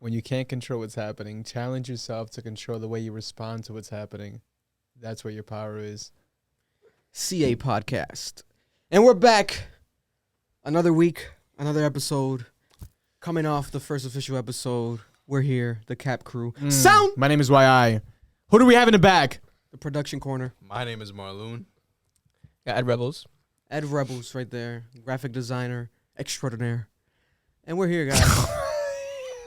when you can't control what's happening, challenge yourself to control the way you respond to what's happening. That's where your power is. CA Podcast. And we're back. Another week, another episode. Coming off the first official episode. We're here, the Cap Crew. Sound! My name is Y.I. Who do we have in the back? The production corner. My name is Marloon. Ed Rebels. Ed Rebels right there. Graphic designer extraordinaire. And we're here, guys.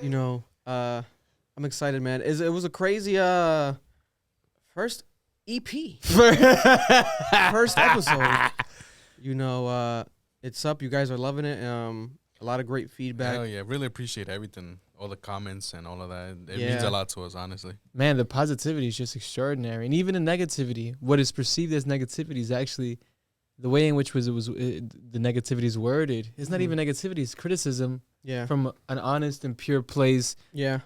You know, I'm excited, man. It was a crazy first EP. First episode. You know, it's up. You guys are loving it. A lot of great feedback. Hell yeah, really appreciate everything. All the comments and all of that. It means a lot to us, honestly. Man, the positivity is just extraordinary. And even the negativity, what is perceived as negativity is actually the way in which the negativity is worded. It's not even negativity, it's criticism from an honest and pure place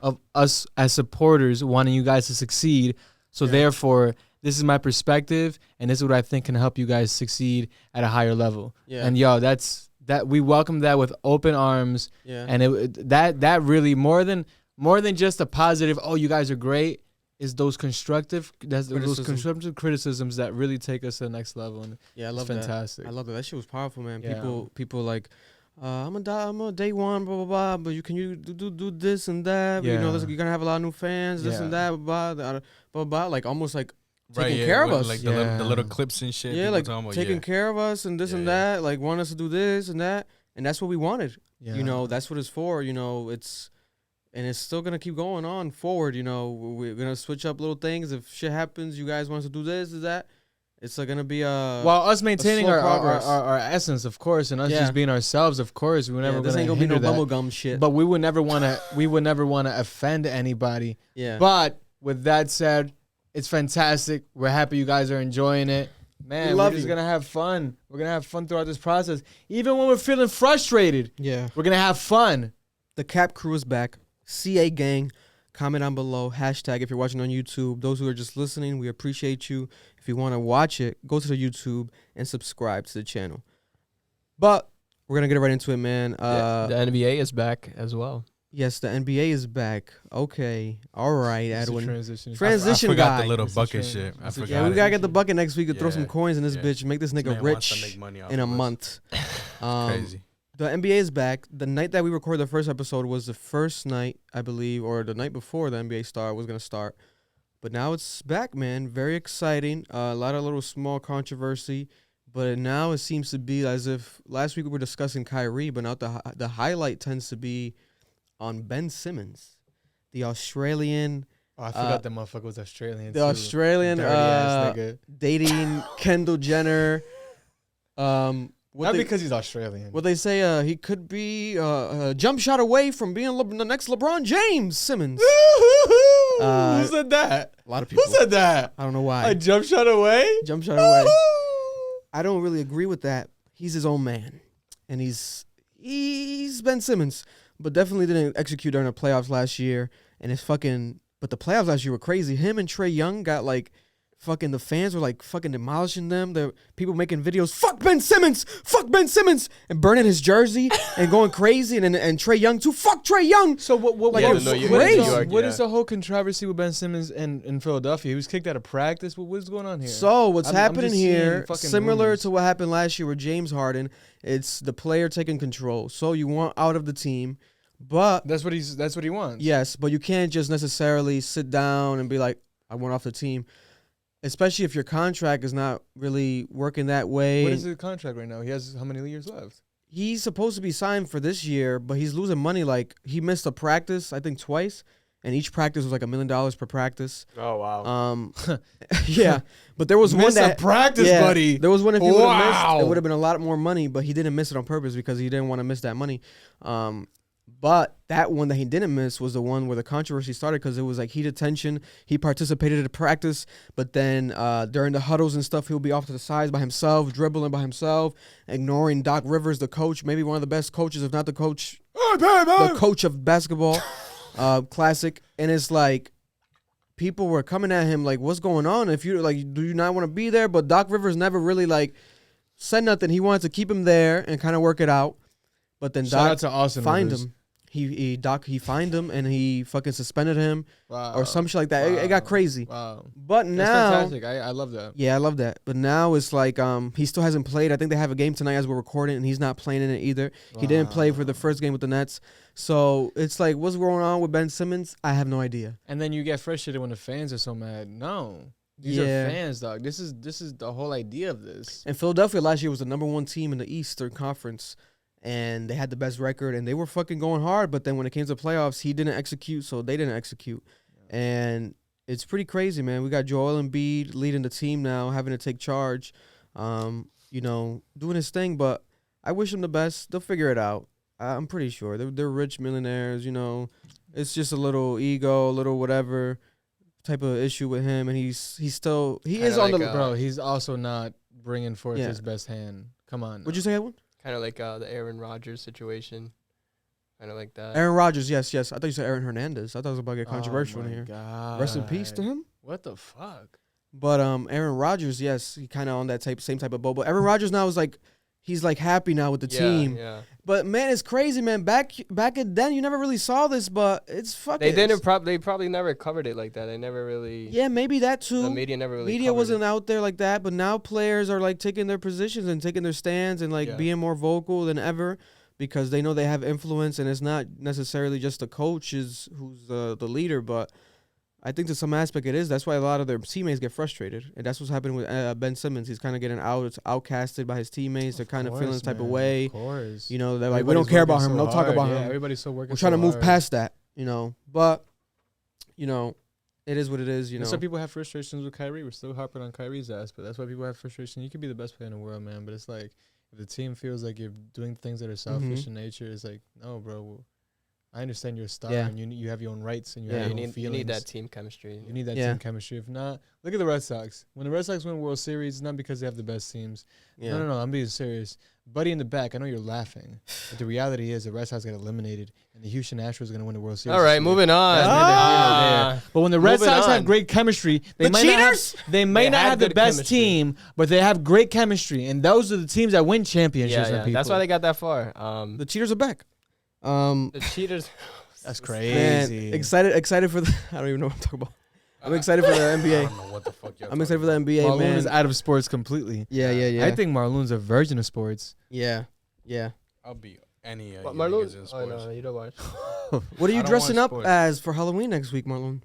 of us as supporters wanting you guys to succeed. So therefore, this is my perspective, and this is what I think can help you guys succeed at a higher level. Yeah. And that we welcome that with open arms. Yeah. And that really more than just a positive, oh, you guys are great, is those constructive criticisms that really take us to the next level. And I love fantastic. I love that. That shit was powerful, man. Yeah. People like, I'm a day one, blah blah blah. But you do this and that. Yeah. You know, you're gonna have a lot of new fans, this and that, blah blah. Like almost like taking care of us, like the little clips and shit. Yeah, like taking care of us and this and that. Like want us to do this and that, and that's what we wanted. Yeah. You know, that's what it's for. You know, it's still gonna keep going on forward. You know, we're gonna switch up little things if shit happens. You guys want us to do this, is that? It's gonna be while us maintaining our essence, of course, and us just being ourselves, of course. We're never this ain't gonna be no bubblegum shit. But we would never wanna offend anybody. Yeah. But with that said, it's fantastic. We're happy you guys are enjoying it. Man, we're just going to have fun. We're going to have fun throughout this process. Even when we're feeling frustrated, we're going to have fun. The Cap Crew is back. CA Gang. Comment down below. Hashtag if you're watching on YouTube. Those who are just listening, we appreciate you. If you want to watch it, go to the YouTube and subscribe to the channel. But we're going to get right into it, man. The NBA is back as well. Yes, the NBA is back. Okay. All right, Edwin. Transition guy. I forgot the little bucket shit. I forgot. Yeah, we got to get the bucket next week to throw some coins in this bitch. Make this nigga rich in a month. Crazy. The NBA is back. The night that we recorded the first episode was the first night, I believe, or the night before the NBA was going to start. But now it's back, man. Very exciting. A lot of little small controversy. But now it seems to be as if last week we were discussing Kyrie, but now the highlight tends to be on Ben Simmons, the Australian. Oh, I forgot that motherfucker was Australian. The Australian nigga dating Kendall Jenner. Not because he's Australian. Well, they say he could be a jump shot away from being the next LeBron James. Simmons. Who said that? A lot of people. Who said that? I don't know why. A jump shot away? Jump shot away. I don't really agree with that. He's his own man, and he's Ben Simmons. But definitely didn't execute during the playoffs last year. And but the playoffs last year were crazy. Him and Trae Young got the fans were fucking demolishing them. The people making videos, fuck Ben Simmons, and burning his jersey and going crazy. And Trae Young too, fuck Trae Young. So what is the whole controversy with Ben Simmons in Philadelphia? He was kicked out of practice. What's going on here? So what's happening here, similar to what happened last year with James Harden, it's the player taking control. So you want out of the team. But that's what he wants. Yes, but you can't just necessarily sit down and be like, I want off the team. Especially if your contract is not really working that way. What is his contract right now? He has how many years left? He's supposed to be signed for this year, but he's losing money. Like, he missed a practice, I think twice, and each practice was like $1 million per practice. Oh, wow. Yeah, but there was one that practice, buddy. There was one if he would have missed, it would have been a lot more money, but he didn't miss it on purpose because he didn't want to miss that money. But that one that he didn't miss was the one where the controversy started because it was like heated tension. He participated in practice, but then during the huddles and stuff, he'll be off to the sides by himself, dribbling by himself, ignoring Doc Rivers, the coach, maybe one of the best coaches, if not the coach, the coach of basketball, classic. And it's like people were coming at him like, what's going on? If you do you not want to be there? But Doc Rivers never really said nothing. He wanted to keep him there and kind of work it out. But then Shout out to Austin find Rivers. him. he fined him and he fucking suspended him or some shit like that. It got crazy. Wow. But now, that's fantastic. I love that. Yeah, I love that. But now it's like he still hasn't played. I think they have a game tonight as we're recording, and he's not playing in it either. Wow. He didn't play for the first game with the Nets. So it's like, what's going on with Ben Simmons? I have no idea. And then you get frustrated when the fans are so mad. No. These are fans, dog. This is the whole idea of this. And Philadelphia last year was the #1 team in the Eastern Conference. And they had the best record, and they were fucking going hard. But then when it came to the playoffs, he didn't execute, so they didn't execute. Yeah. And it's pretty crazy, man. We got Joel Embiid leading the team now, having to take charge, doing his thing. But I wish him the best. They'll figure it out. I'm pretty sure. They're rich millionaires, It's just a little ego, a little whatever type of issue with him. And he is on the... Bro, he's also not bringing forth his best hand. Come on. What'd you say, Edwin? Kind of like the Aaron Rodgers situation. Kind of like that. Aaron Rodgers, yes. I thought you said Aaron Hernandez. I thought it was about to get controversial in here. God. Rest in peace to him. What the fuck? But Aaron Rodgers, yes, he kind of on that same type of boat. But Aaron Rodgers now is like, he's like happy now with the team. Yeah. But man, it's crazy, man. Back then, you never really saw this, but it's fucking. They probably never covered it like that. They never really. Yeah, maybe that too. The media never really. Media wasn't out there like that, but now players are like taking their positions and taking their stands and like being more vocal than ever because they know they have influence, and it's not necessarily just the coach who's the leader, but I think to some aspect it is. That's why a lot of their teammates get frustrated, and that's what's happening with Ben Simmons. He's kind of getting outcasted by his teammates. They're kind of feeling this type of way. Of course. They're like, we don't care about him. Don't talk about him. Everybody's so working. We're trying to move past that, But, it is what it is, That's why people have frustrations with Kyrie. We're still harping on Kyrie's ass, but that's why people have frustration. You could be the best player in the world, man, but it's like, if the team feels like you're doing things that are selfish in nature, it's like, no, bro. I understand you're a star and you have your own rights and you have your own feelings. You need that team chemistry. You need that team chemistry. If not, look at the Red Sox. When the Red Sox win World Series, it's not because they have the best teams. Yeah. No, I'm being serious. Buddy in the back, I know you're laughing, but the reality is the Red Sox got eliminated and the Houston Astros are going to win the World Series. All right, moving on. But when the Red Sox have great chemistry, they might not have the best team, but they have great chemistry, and those are the teams that win championships. Yeah. That's why they got that far. The cheaters are back. The cheaters. That's crazy. Man, excited for the. I don't even know what I'm talking about. I'm excited for the NBA. I don't know what the fuck I'm excited for the NBA, Marlon man. is out of sports completely. Yeah. I think Marlon's a virgin of sports. Yeah. I'll be any Marlon. in sports. Oh no, you don't watch. What are you dressing up as for Halloween next week, Marlon?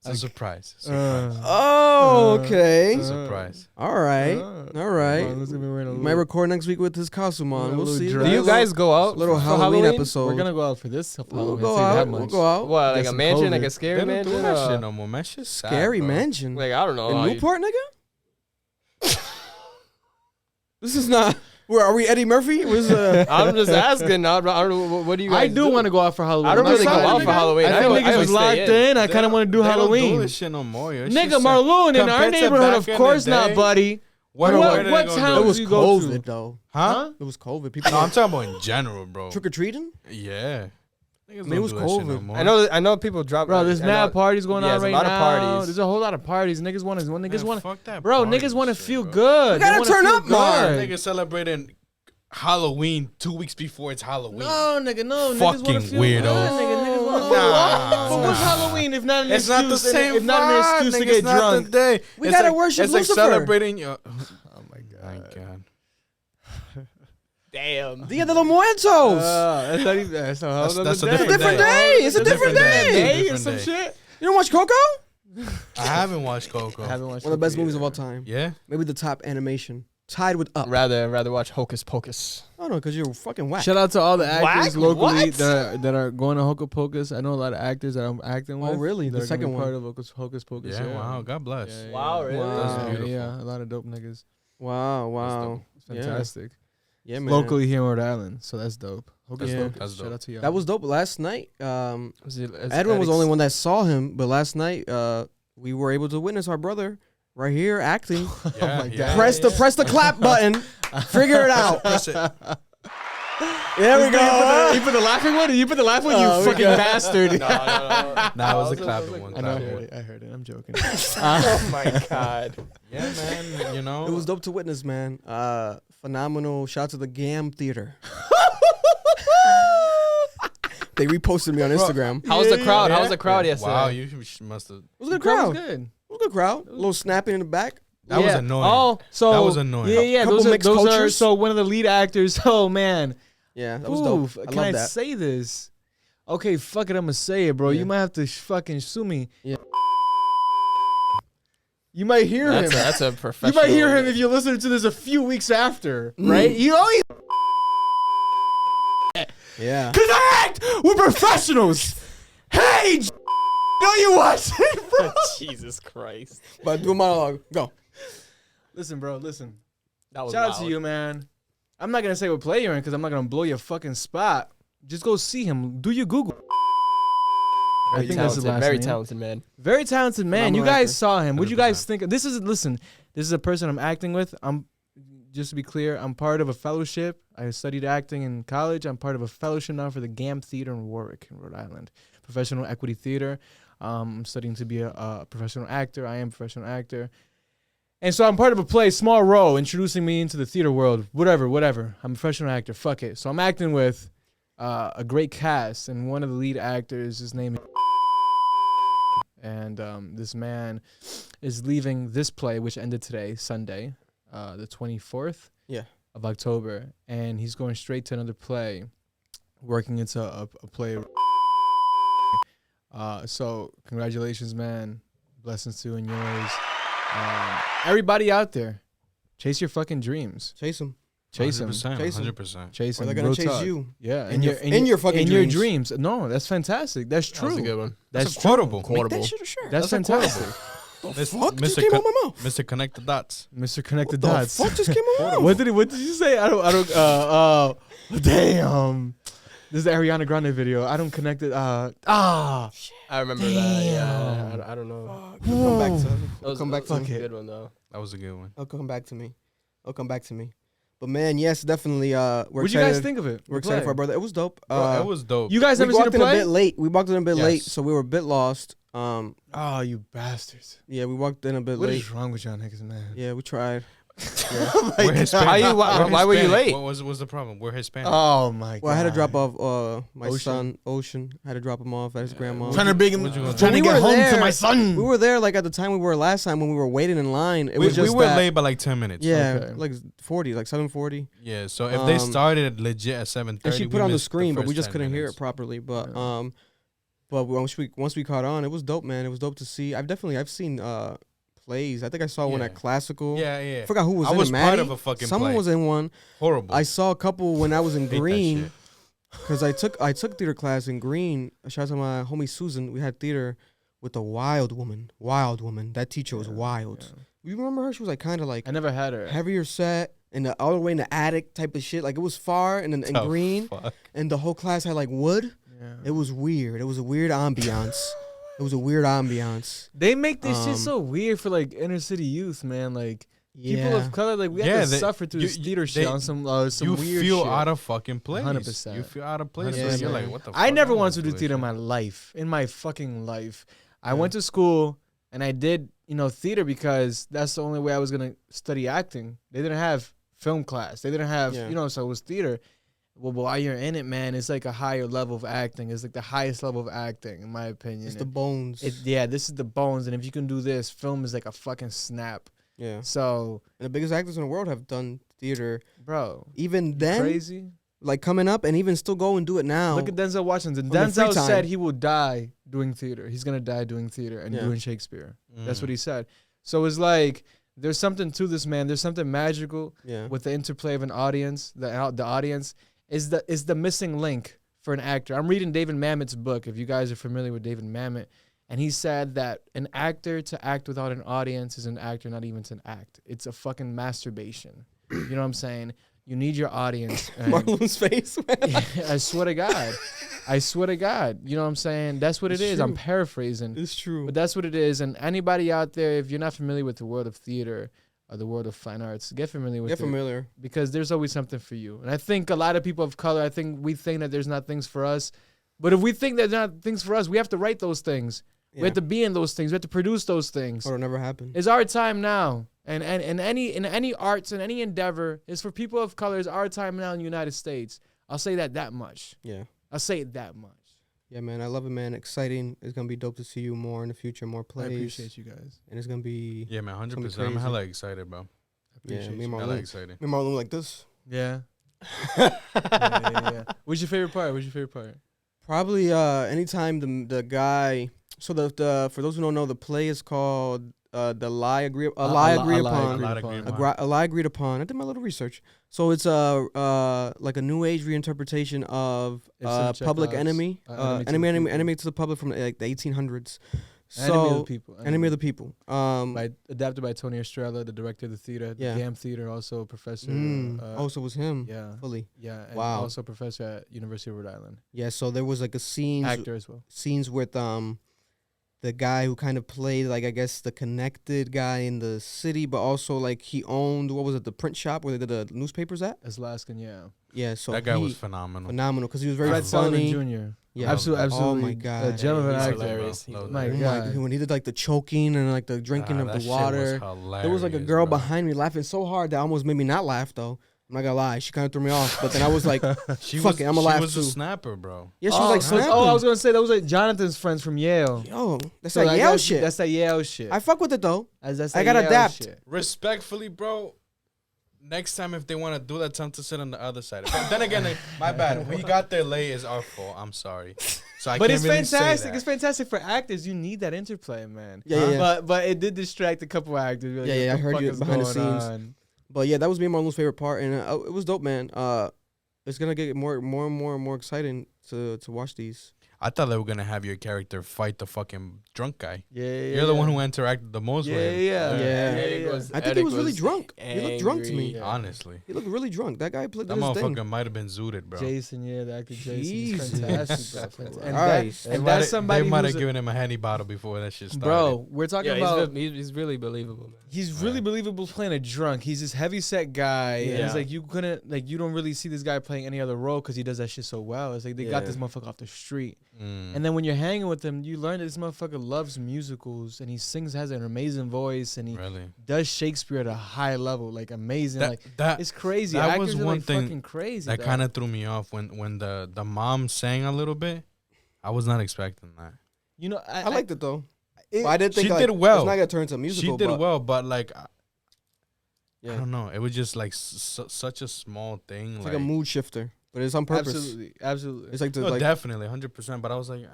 It's a surprise. Okay. Surprise. All right. Might record next week with his costume on. We'll see. Do you guys go out? Little Halloween episode. We're gonna go out for this Halloween. We'll go out. What, like a mansion, like a scary mansion? They don't do that shit no more, man. Shit's sad, scary bro. mansion. Like, I don't know. In Newport, nigga? This is not. Where are we, Eddie Murphy? I'm just asking. I don't know. What do you guys I do want to go out for Halloween. I don't really go out for Halloween. I think niggas was locked in. I kind of want to do Halloween. They don't do this shit no more. Nigga, Marlon, in our neighborhood, of course not, buddy. What town did you go to? COVID, though. Huh? It was COVID. People. No, I'm talking about in general, bro. Trick-or-treating? Yeah. It was COVID. No I know people drop. Bro, there's mad parties going on right now. There's a lot of parties. There's a whole lot of parties. Niggas want to. Fuck that. Bro, niggas want to feel good. You gotta turn up, man. Niggas celebrating Halloween 2 weeks before it's Halloween. No, nigga, no. Fucking niggas wanna feel weirdos. Good, niggas want to feel But what's Halloween if not an excuse? It's not the same. If not an excuse to get drunk. Day. We gotta worship Lucifer. It's like celebrating your. Oh my god. Damn. Dia de los Muertos. That's not even. That's a different day. It's a different day. Or some shit. You don't watch Coco? I haven't watched Coco. I haven't watched one of the best movies of all time. Yeah. Maybe the top animation. Tied with Up. Rather watch Hocus Pocus. Oh no, because you're fucking whack. Shout out to all the actors locally that are going to Hocus Pocus. I know a lot of actors that I'm acting with. Oh really? The second one. Part of Hocus Pocus. Yeah. Wow. God bless. Yeah. Wow. Really? Wow. That's beautiful. Yeah. A lot of dope niggas. Wow. It's fantastic. Yeah, man. Locally here in Rhode Island, so that's dope. Hocus Pocus. That's dope. Shout out to y'all. That was dope. Last night, Edwin Edwin was the only one that saw him, but last night, we were able to witness our brother right here acting. Yeah, God. Press the clap button. Figure it out. Press it. There we go. You put the laughing one? You put the laughing one? You fucking bastard. No. Nah, it was the clapping one. I know. I heard it. I'm joking. Oh my god. Yeah, man. You know, It was dope to witness, man. Phenomenal. Shout out to the GAM Theater. They reposted me on Instagram. How was the crowd? How was the crowd yesterday? Wow, you must have. It was a good The crowd crowd. was good. It was a good crowd. A little snapping in the back. That was annoying. Oh, so That was annoying. Yeah. Couple Those are mixed cultures. so one of the lead actors. Oh man. Yeah, that was dope. I Can love I that. say this? Okay, fuck it. I'm gonna say it, bro. Yeah. You might have to fucking sue me. Yeah. You might hear him. That's a You professional. might hear him if you listen to this a few weeks after, right? You know, Yeah. connect. We're professionals. Hey, know you watching, bro? Jesus Christ. But do a monologue. Go. Listen, bro. Listen. That was Shout out to loud. you, man. I'm not gonna say what play you're in because I'm not gonna blow your fucking spot. Just go see him. Do your Google. I Very think that's the talented. last Very name. talented man. Very talented man. You Phenomenal guys actor. saw him. What'd you guys 100%. think? Listen. This is a person I'm acting with. Just to be clear, I'm part of a fellowship. I studied acting in college. I'm part of a fellowship now for the GAM Theater in Warwick, in Rhode Island. Professional Equity Theater. I'm studying to be a professional actor. I am a professional actor. And so I'm part of a play, small role, introducing me into the theater world. Whatever. I'm a professional actor. Fuck it. So I'm acting with a great cast, and one of the lead actors, his name is and this man is leaving this play, which ended today, Sunday, the 24th of October, and he's going straight to another play, working into a play. So congratulations, man. Blessings to you and yours. Everybody out there, chase your fucking dreams. Chase him. Chase them. 100%. Chase 'em. 100%. Chase Or them. they're gonna Real chase talk. you. Yeah, In your fucking in your dreams. dreams. No, that's fantastic. That's That was a true. good one. That's That's quotable. Make that shit a shirt. That's fantastic. Miss- Fuck just Mr. came Co- out my mouth. Mr. Connect the Dots. Mr. Connected The Dots. fuck just came out my mouth. What did you say? I don't damn. This is the Ariana Grande video. I don't connect it. I remember that. Yeah. I don't know. It'll come back to That it'll was, come back that to was me. a good one though. That was a good one. It'll come back to me. It'll come back to me. But man, yes, definitely. We're What'd you excited. guys think of it? We're The excited for play? our brother. It was dope. Bro, it was dope. You guys we ever seen walked the in a play? bit late. We walked in a bit late, Yes. so we were a bit lost. Oh, you bastards! Yeah, we walked in a bit What late. is wrong with y'all niggas, man? Yeah, we tried. We're Hispanic. Why were you late? What was the problem? We're Hispanic. Oh my god! Well, I had to drop off my Ocean. son, Ocean. I had to drop him off at his grandma. Trying to bring him, What you gonna trying do? to We get were home to there. my son. We were there like at the time we were last time when we were waiting in line. It we was just were that- late by like 10 minutes. Yeah, Okay. like 40, like 7:40. Yeah, so if they Um, started legit at 7:30, And she put it on the screen, but we first just 10 couldn't hear minutes. it properly. But Yeah. but once we caught on, it was dope, man. It was dope to see. I've seen plays. I think I saw one Yeah. at Classical. Yeah. I forgot who was I in was it. part Maddie? of a fucking Someone play. was in one. Horrible. I saw a couple when I was in Hate that Green shit. because I took theater class in Green. Shout out to my homie Susan. We had theater with a wild woman. That teacher was wild. Yeah. You remember her? She was like kind of like I never had her. heavier set and all the way in the attic type of shit. Like it was far and in The Green, fuck? and the whole class had like wood. Yeah. It was weird. It was a weird ambiance. They make this shit Um, so weird for like inner city youth, man. Like people Yeah. of color, like we Yeah, have to they- suffer through this theater shit they- on some You weird feel shit. out of fucking place. 100%. You feel out of place. 100%. You're Yeah, like, man. what the fuck? I never don't wanted to do this theater in shit. my life, in my fucking life. I Yeah. went to school and I did, theater because that's the only way I was gonna study acting. They didn't have film class. They didn't have, Yeah. so it was theater. Well, but while you're in it, man, it's like a higher level of acting. It's like the highest level of acting, in my opinion. It's the bones. This is the bones, and if you can do this, film is like a fucking snap. Yeah. So, And the biggest actors in the world have done theater. bro, Even then, crazy. like coming up and even still go and do it now. Look at Denzel Washington. From the free Denzel time. said he will die doing theater. He's gonna die doing theater and Yeah. doing Shakespeare. That's Mm. what he said. So it's like there's something to this, man. There's something magical Yeah. with the interplay of an audience. The audience is the missing link for an actor. I'm reading David Mamet's book. If you guys are familiar with David Mamet, and he said that an actor to act without an audience is an actor not even to act. It's a fucking masturbation. You know what I'm saying? You need your audience. and- Marlon's face. I swear to God. You know what I'm saying? That's what It's it is. I'm true. paraphrasing. It's true. But that's what it is. And anybody out there, if you're not familiar with the world of theater, the world of fine arts. Get familiar with it. Get familiar. Because there's always something for you. And I think a lot of people of color, we think that there's not things for us. But if we think that there's not things for us, we have to write those things. Yeah. We have to be in those things. We have to produce those things. Or it'll never happen. It's our time now. And in any arts and any endeavor, it's for people of color. It's our time now in the United States. I'll say that much. Yeah. I'll say it that much. Yeah, man. I love it, man. Exciting. It's going to be dope to see you more in the future, more plays. I appreciate you guys. And it's going to be... Yeah, man, 100%. I'm hella excited, bro. I appreciate you. Hella excited. Me and Marlon like this. Yeah. yeah. What's your favorite part? Probably anytime the guy... So the for those who don't know, the play is called The Lie Agreed Upon. A Lie Agreed Upon. I did my little research. So it's like a new age reinterpretation of Public Enemy. Enemy to the Public from like the 1800s. Enemy of the People. Enemy of the People. Adapted by Tony Estrella, the director of the theater. The GAM Theater, also a professor. So it was him. Yeah. Fully. Yeah. And also a professor at University of Rhode Island. Yeah, so there was like a scene. Actor as well. Scenes with the guy who kind of played, like, I guess, the connected guy in the city, but also, like, he owned, the print shop where they did the newspapers at? Alaskan, yeah. Yeah, so that guy was phenomenal. Phenomenal, because he was very Fred funny. Jr. Yeah, absolutely. Oh, my God. A gentleman actor. Hilarious. My God. When he did, like, the choking and, like, the drinking of the water. There was, like, a girl behind me laughing so hard that almost made me not laugh, though. I'm not gonna lie, she kind of threw me off, but then I was like, "Fuck it, I'm gonna laugh too." She was a snapper, bro. Yeah, she was like snapping. Oh, I was gonna say that was like Jonathan's friends from Yale. Yo, that's that Yale shit. That's that Yale shit. I fuck with it though. I gotta Yale adapt. Shit. Respectfully, bro. Next time, if they want to do that, tell them to sit on the other side. But then again, my bad. We got there late is our fault. I'm sorry. So I but can't it's really fantastic. say that. It's fantastic for actors. You need that interplay, man. Yeah. But it did distract a couple actors. Like, I heard you behind the scenes. On? But yeah, that was me and Marlon's favorite part, and it was dope, man. It's gonna get more and more exciting to watch these. I thought they were gonna have your character fight the fucking drunk guy. Yeah. You're the one who interacted the most with him. Yeah. I think he was really drunk. He looked drunk to me. Yeah. Honestly, he looked really drunk. That guy played that motherfucker might have been zooted, bro. Jason, the actor Jason, he's fantastic, bro. And that's somebody. They might have given him a Henny bottle before that shit started. Bro, we're talking about. He's really believable, man. He's really believable playing a drunk. He's this heavy set guy. Yeah. And it's like you don't really see this guy playing any other role because he does that shit so well. It's like they got this motherfucker off the street. And then when you're hanging with him, you learn that this motherfucker loves musicals and he has an amazing voice and he does Shakespeare at a high level, like amazing. It's crazy. That Actors was are one like thing fucking crazy. that kind of threw me off when the mom sang a little bit. I was not expecting that. You know, I liked it though. I didn't think she did well. It's not gonna turn into a musical. She did well, but like, I don't know. It was just like such a small thing. It's like a mood shifter, but it's on purpose. Absolutely. It's like definitely 100%. But I was like,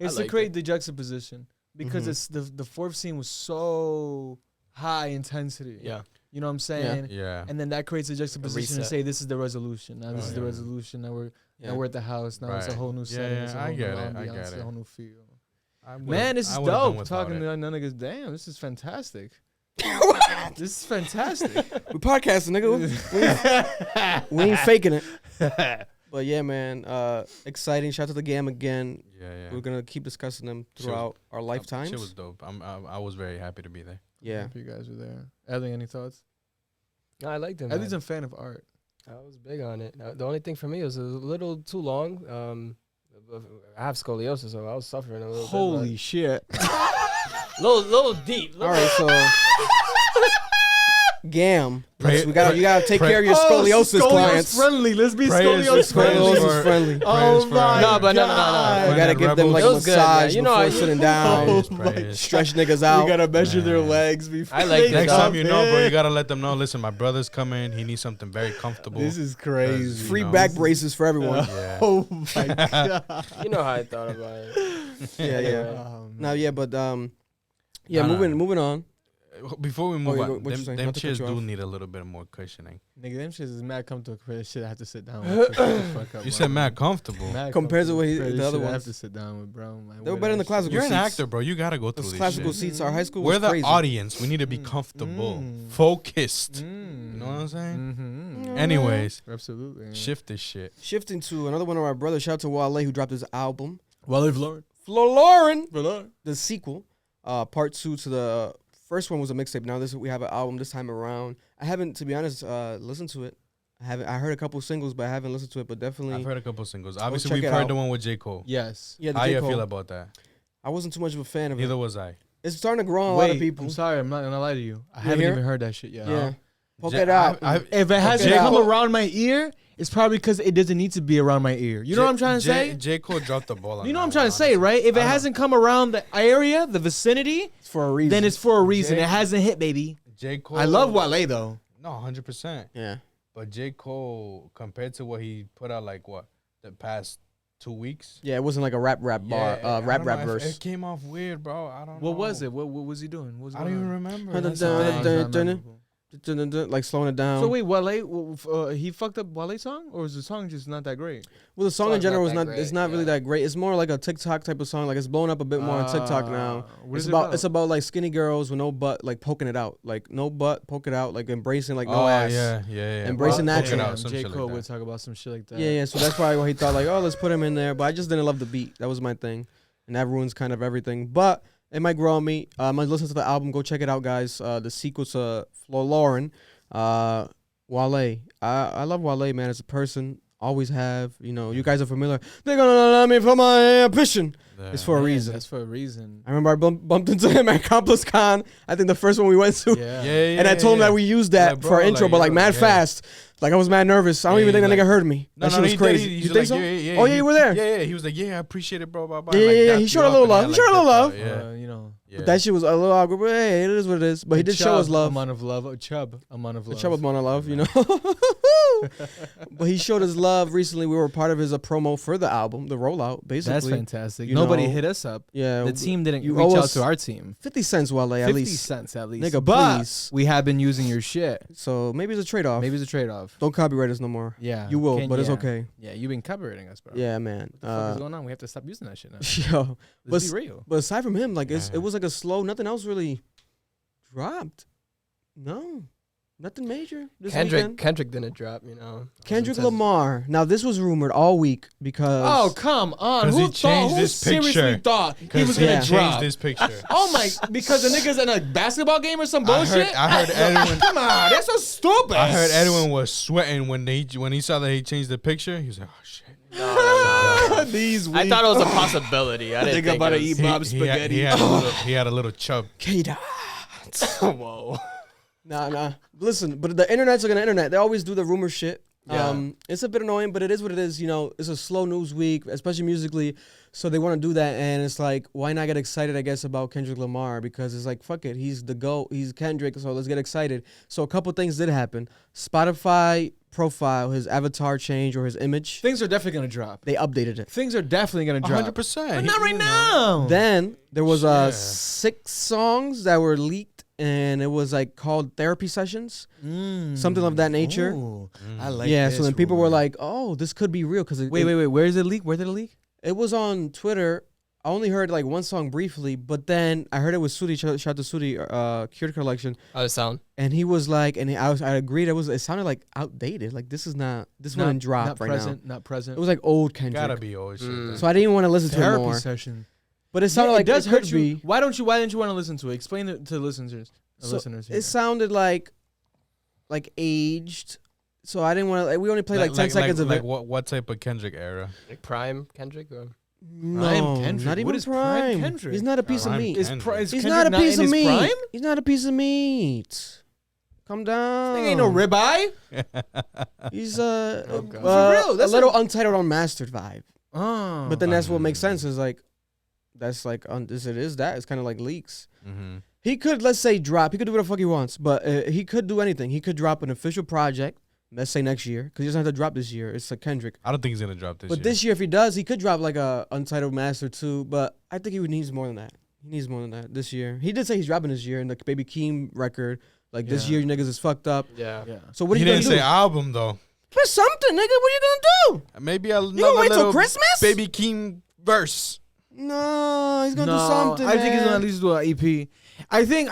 it's to create the juxtaposition because it's the fourth scene was so high intensity. Yeah. You know what I'm saying? Yeah. And then that creates a juxtaposition to say this is the resolution. Now this is the resolution. Now we're at the house. Now it's a whole new setting. It's a whole new ambiance, it's a whole new feel. Man, this is dope. Talking to none niggas. Damn, this is fantastic. This is fantastic. We podcasting, nigga. We ain't faking it. But yeah, man, exciting. Shout out to the GAM again. Yeah. We're gonna keep discussing them throughout our lifetimes. Shit was dope. I was very happy to be there. Yeah. Happy you guys were there. Ellie, any thoughts? No, I liked him. Ellie's a fan of art. I was big on it. The only thing for me was a little too long. I have scoliosis, so I was suffering a little Holy bit. shit. little deep. All right, so GAM. You gotta take care of your scoliosis clients. Friendly. Let's be scoliosis friendly. Oh my No. We gotta give them like a massage before sitting down. Stretch niggas out. We gotta measure their legs before. I like Next time you know, bro, you gotta let them know. Listen, my brother's coming. He needs something very comfortable. This is crazy. Free back braces for everyone. Yeah. Oh my god. You know how I thought about it. Yeah. Moving on. Before we move on, what you saying? them Not to cut chairs you do off. need a little bit more cushioning. Nigga, them shits is mad comfortable. Shit, I have to sit down with. Shut the fuck up, You bro. said mad comfortable. Mad Compared to what comfortable. the other Shit I have ones. to sit down with, bro. Like, They were better than the classical You're an seats. actor, bro. You gotta go through Those this classical shit. seats. Our high school We're was the crazy. audience. We need to be comfortable, focused. You know what I'm saying? Anyways, Absolutely. shift this shit. Shifting to another one of our brothers. Shout out to Wale who dropped his album. Well, if Lauren. Lauren. The sequel. Part 2 to the first one was a mixtape. Now we have an album this time around. I haven't, to be honest, listened to it. I heard a couple singles, but I haven't listened to it. But definitely, I've heard a couple singles. Obviously, we've heard the one with J. Cole. Yes. Yeah. How you feel about that? I wasn't too much of a fan of it. Neither was I. It's starting to grow on a lot of people. I'm sorry, I'm not gonna lie to you. I haven't even heard that shit yet. Yeah. Poke it out. If it hasn't come around my ear, it's probably because it doesn't need to be around my ear. You know what I'm trying to say? J. Cole dropped the ball on You know that what I'm trying to say, right? If it hasn't come around the area, the vicinity, it's for a reason. then it's for a reason. It hasn't hit, baby. J. Cole. I love Wale though. No, 100%. Yeah. But J. Cole, compared to what he put out, like what the past 2 weeks. Yeah, it wasn't like a rap bar, rap verse. It came off weird, bro. I don't know. What was it? What was he doing? What was I don't even remember. Like slowing it down. So wait, Wale, he fucked up Wale's song, or is the song just not that great? Well, the song in general is not. It's not really that great. It's more like a TikTok type of song. Like it's blowing up a bit more on TikTok now. It's about like skinny girls with no butt, like poking it out, like no butt, poke it out, like embracing like no ass. Yeah. Embracing natural. J. Cole would talk about some shit like that. Yeah. So that's probably why he thought like, oh, let's put him in there. But I just didn't love the beat. That was my thing, and that ruins kind of everything. But it might grow on me. I'm gonna listen to the album. Go check it out, guys. The sequel to Lauren. Wale. I love Wale, man, as a person. Always have. You know, you guys are familiar. They're gonna love me for my ambition. Yeah. It's for a reason. That's for a reason. I remember I bumped into him at Accomplice Con. I think the first one we went to. Yeah. And I told him that we used that for our intro, but like mad fast. Like I was mad nervous. I don't even think that nigga heard me. That shit was crazy. You think so? Yeah, oh yeah, you were there. Yeah. He was like, yeah, I appreciate it, bro. Yeah. He showed a little love. Yeah. You know. Yeah. But that shit was a little awkward, but hey, it is what it is. But he did show us love. Amount of love. Chubb, amount of love. The Chubb amount of love, you know. But he showed us love recently. We were part of his promo for the album, the rollout, basically. That's fantastic. Nobody hit us up. Yeah. The team didn't reach out to our team. 50 cents, Wale, at least. 50 cents at least. Nigga, but please. We have been using your shit. So maybe it's a trade-off. Don't copyright us no more. Yeah. You will, but it's okay. Yeah, you've been copyrighting us, bro. Yeah, man. What the fuck is going on? We have to stop using that shit now. Yo. Let's be real. But aside from him, like it was like a slow, nothing else really dropped. No. Nothing major. Kendrick didn't drop, you know. Kendrick Lamar. Now this was rumored all week because oh come on, who seriously thought he was gonna drop this picture? Oh my, because the nigga's in a basketball game or some bullshit. I heard Edwin. Come on, that's so stupid. I heard Edwin was sweating when he saw that he changed the picture. He was like, oh shit. No. I thought it was a possibility. I didn't think about to eat Bob's spaghetti. He had a little chub. K-Dot. Whoa. Nah. Listen, but the internet's like an internet. They always do the rumor shit. Yeah. It's a bit annoying, but it is what it is. You know, it's a slow news week, especially musically. So they want to do that, and it's like, why not get excited, I guess, about Kendrick Lamar? Because it's like, fuck it, he's the GOAT, he's Kendrick, so let's get excited. So a couple things did happen. Spotify profile, his avatar change or his image. Things are definitely going to drop. They updated it. Things are definitely going to drop. 100%. But not right now. Then there was 6 songs that were leaked, and it was like called therapy sessions, something of that nature. I like. Yeah, so then people were like, "Oh, this could be real." Because wait, where is it leak? Where did it leak? It was on Twitter. I only heard like one song briefly, but then I heard it was Sudi. Shout out to Sudi, Cured Collection. How does it sound? And he was like, I agreed. It sounded like outdated. Like this wouldn't drop right now. Not present. It was like old Kendrick. Gotta be old shit. So I didn't want to listen to it more. Therapy session. But it sounded like it does hurt you. Be. Why didn't you want to listen to it? Explain it to the listeners. It sounded like aged. So I didn't want to. Like, we only played like 10 seconds of it. What type of Kendrick era? Like prime Kendrick or? No, Kendrick? not even what is prime. Kendrick? He's not a piece of meat. Is He's not a piece of meat. Prime? He's not a piece of meat. Calm down. He ain't no ribeye. He's for real. That's a little Untitled Unmastered vibe. Oh, but then that's what makes sense. Is like that's like it's kind of like leaks. Mm-hmm. He could, let's say, drop. He could do whatever the fuck he wants, but he could do anything. He could drop an official project. Let's say next year, because he doesn't have to drop this year. It's a Kendrick. I don't think he's gonna drop this year. But this year, if he does, he could drop like a Untitled Master 2. But I think he needs more than that. He needs more than that this year. He did say he's dropping this year in the Baby Keem record. Like this year, niggas is fucked up. Yeah. So what are you gonna do? He didn't say album though. Put something, nigga. What are you gonna do? Maybe another you gonna wait till little Christmas? Baby Keem verse. No, he's gonna do something. I think he's gonna at least do an EP. I think.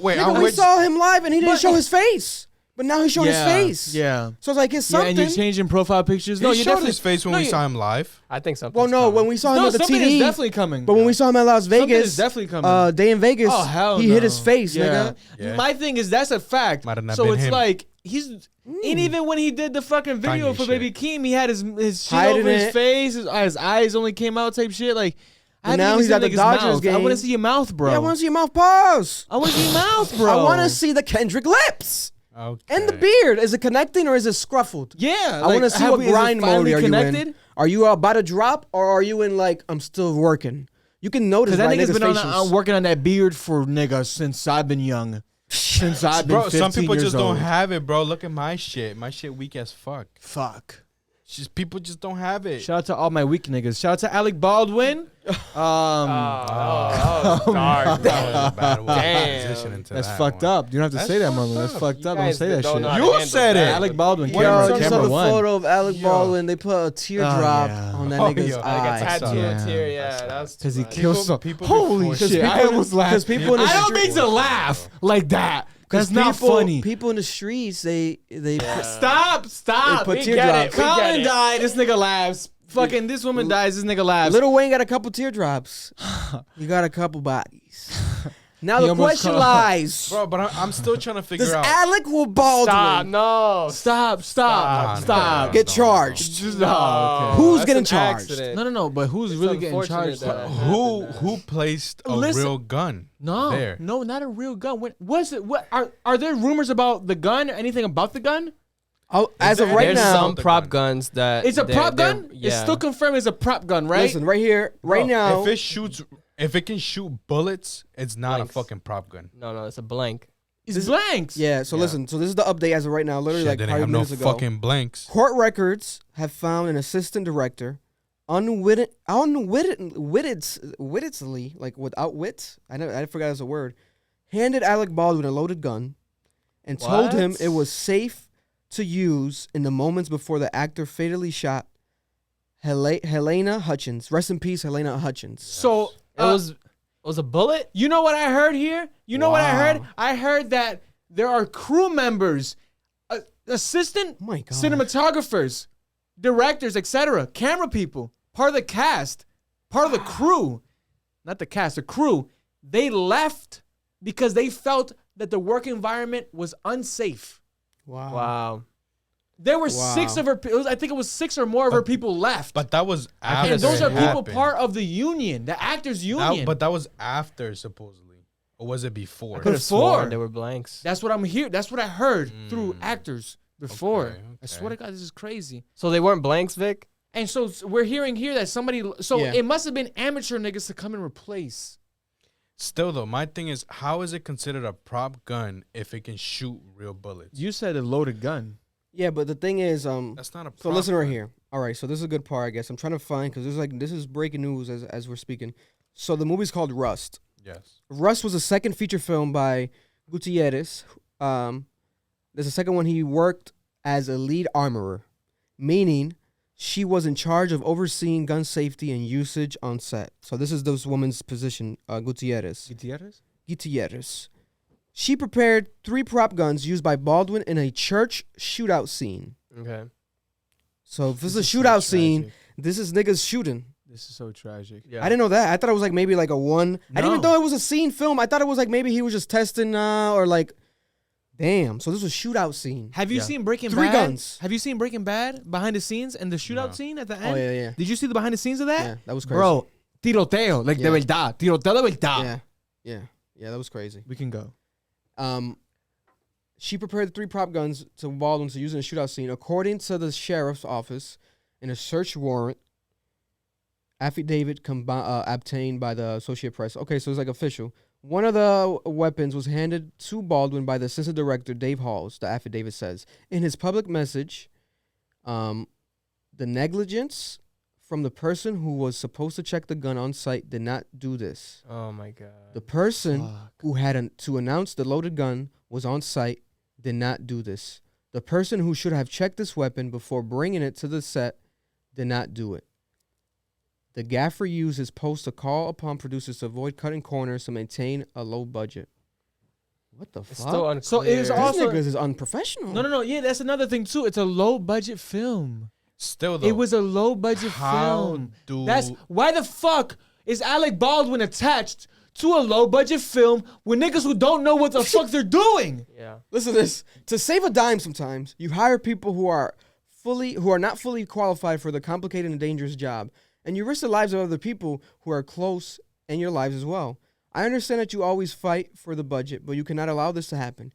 We saw him live and he didn't show his face. But now he's showing his face. Yeah. So it's like it's something. Yeah, and you're changing profile pictures. He No, you showed definitely his face when we saw him live. I think something. Well, no, when we saw him at the something TD, is definitely coming. but when we saw him at Las Something Vegas, is definitely coming. Day in Vegas, Oh hell, he hit his face, nigga. Yeah. My thing is that's a fact. Might have not So been it's him. like and even when he did the fucking video Kanye for shit. Baby Keem, he had his shit Hiding over his it. face. His eyes only came out type shit. Like I now didn't he's even at see the nigga's Dodgers mouth. I game. want to see your mouth, bro. Yeah, I want to see your mouth pause. I want to see your mouth, bro. I want to see the Kendrick lips Okay. and the beard. Is it connecting or is it scruffled? Yeah, I want to see what grind mode are you in. Are you about to drop or are you in like I'm still working? You can notice Because that right nigga's been facials. working on that beard for nigga since I've been young. Since I've been Bro, 15 some people years just old. don't have it, bro. Look at my shit. My shit weak as fuck. Fuck. It's just people just don't have it. Shout out to all my weak niggas. Shout out to Alec Baldwin. Dark. That was a bad one. Damn. Transition into That's that fucked one. up. You don't have to That's say that, fucked Marlon. That's up. fucked You up. Don't guys say that don't shit. know how to You handle said that. it. Alec Baldwin, Yo, camera, I just saw camera the one. photo of Alec Yo. Baldwin. They put a teardrop yeah. on that Oh, nigga's yo. Like a eye. tattoo Yeah. tear, yeah. That's Because he too much. killed People- some. people Holy before shit! shit. I almost laughed. Because people in the I don't street- mean to laugh like that. That's not funny. People in the streets, they Stop! They put We teardrops. get it. We get Colin it. died. This nigga laughs. Fucking this woman dies. This nigga laughs. Lil Wayne got a couple teardrops. You got a couple bodies. Now He the almost question called- lies: Bro, but I'm still trying to figure does out. Alec or Baldwin Stop. No. Stop. get charged? Just No. okay. Who's That's getting an charged? accident. No. But who's really getting unfortunate charged? that- Who placed a Listen. real gun? No, not a real gun. What was it? What are there rumors about the gun? Anything about the gun? Oh, as of there- right There's now, some prop guns that It's a prop they're- gun. Yeah. It's still confirmed it's a prop gun, right? listen right here, right now. If it can shoot bullets, it's not Blanks. a fucking prop gun. No, it's a blank. It's blanks. Yeah. So Yeah. listen. So this is the update as of right now. Literally Shit, like they didn't probably have no minutes ago. fucking blanks. Court records have found an assistant director unwittingly, like without wit, I forgot as a word, handed Alec Baldwin a loaded gun and told him What? it was safe to use in the moments before the actor fatally shot Helena Hutchins. Rest in peace, Helena Hutchins. So It was a bullet. you know what I heard here? You know what I heard? Wow. I heard that there are crew members, assistant Oh my God. cinematographers, directors, etc., camera people, part of the cast, part of the crew, not the cast, the crew. They left because they felt that the work environment was unsafe. Wow. There were Wow. 6 of her. I think it was 6 or more of her people left. But that was after. And those it are people happened. part of the union, the actors union. But that was after, supposedly, or was it before? Could have Before. sworn they were blanks. That's what I'm here. That's what I heard through actors before. Okay, I swear okay. to God, this is crazy. So they weren't blanks, Vic. And so we're hearing here that somebody. So Yeah. it must have been amateur niggas to come and replace. Still though, my thing is, how is it considered a prop gun if it can shoot real bullets? You said a loaded gun. Yeah, but the thing is, That's not a. so prop listen right gun. here. All right, so this is a good part, I guess. I'm trying to find because this is breaking news as we're speaking. So the movie's called Rust. Yes. Rust was the second feature film by Gutierrez. There's a second one. He worked as a lead armorer, meaning she was in charge of overseeing gun safety and usage on set. So this is this woman's position, Gutierrez. Gutierrez. She prepared 3 prop guns used by Baldwin in a church shootout scene. Okay. So if this is a is so shootout scene, tragic. this is niggas shooting. This is so tragic. Yeah. I didn't know that. I thought it was like maybe like a one. I didn't even No. know it was a scene film. I thought it was like maybe he was just testing or like, damn. So this was a shootout scene. Have you Yeah. seen Breaking 3 Bad? guns. Have you seen Breaking Bad behind the scenes and the shootout No. scene at the Oh end? yeah. Did you see the behind the scenes of that? Yeah, that was crazy. Bro, tiroteo, like Yeah. de verdad. Tiroteo de verdad. Yeah, that was crazy. We can go. She prepared the 3 prop guns to Baldwin to use in a shootout scene. According to the sheriff's office, in a search warrant affidavit obtained by the Associated Press. Okay, so it's like official. One of the weapons was handed to Baldwin by the assistant director, Dave Halls, the affidavit says. In his public message, the negligence from the person who was supposed to check the gun on site did not do this. Oh my God. The person Fuck. who had to announce the loaded gun was on site did not do this. The person who should have checked this weapon before bringing it to the set did not do it. The gaffer used his post to call upon producers to avoid cutting corners to maintain a low budget. What the fuck? It's still unclear. So it is also niggas is unprofessional. No. Yeah, that's another thing too. It's a low budget film. Still though, It was a low budget film. That's why the fuck is Alec Baldwin attached to a low budget film with niggas who don't know what the fuck they're doing? Yeah. Listen to this. To save a dime sometimes, you hire people who are not fully qualified for the complicated and dangerous job. And you risk the lives of other people who are close in your lives as well. I understand that you always fight for the budget, but you cannot allow this to happen.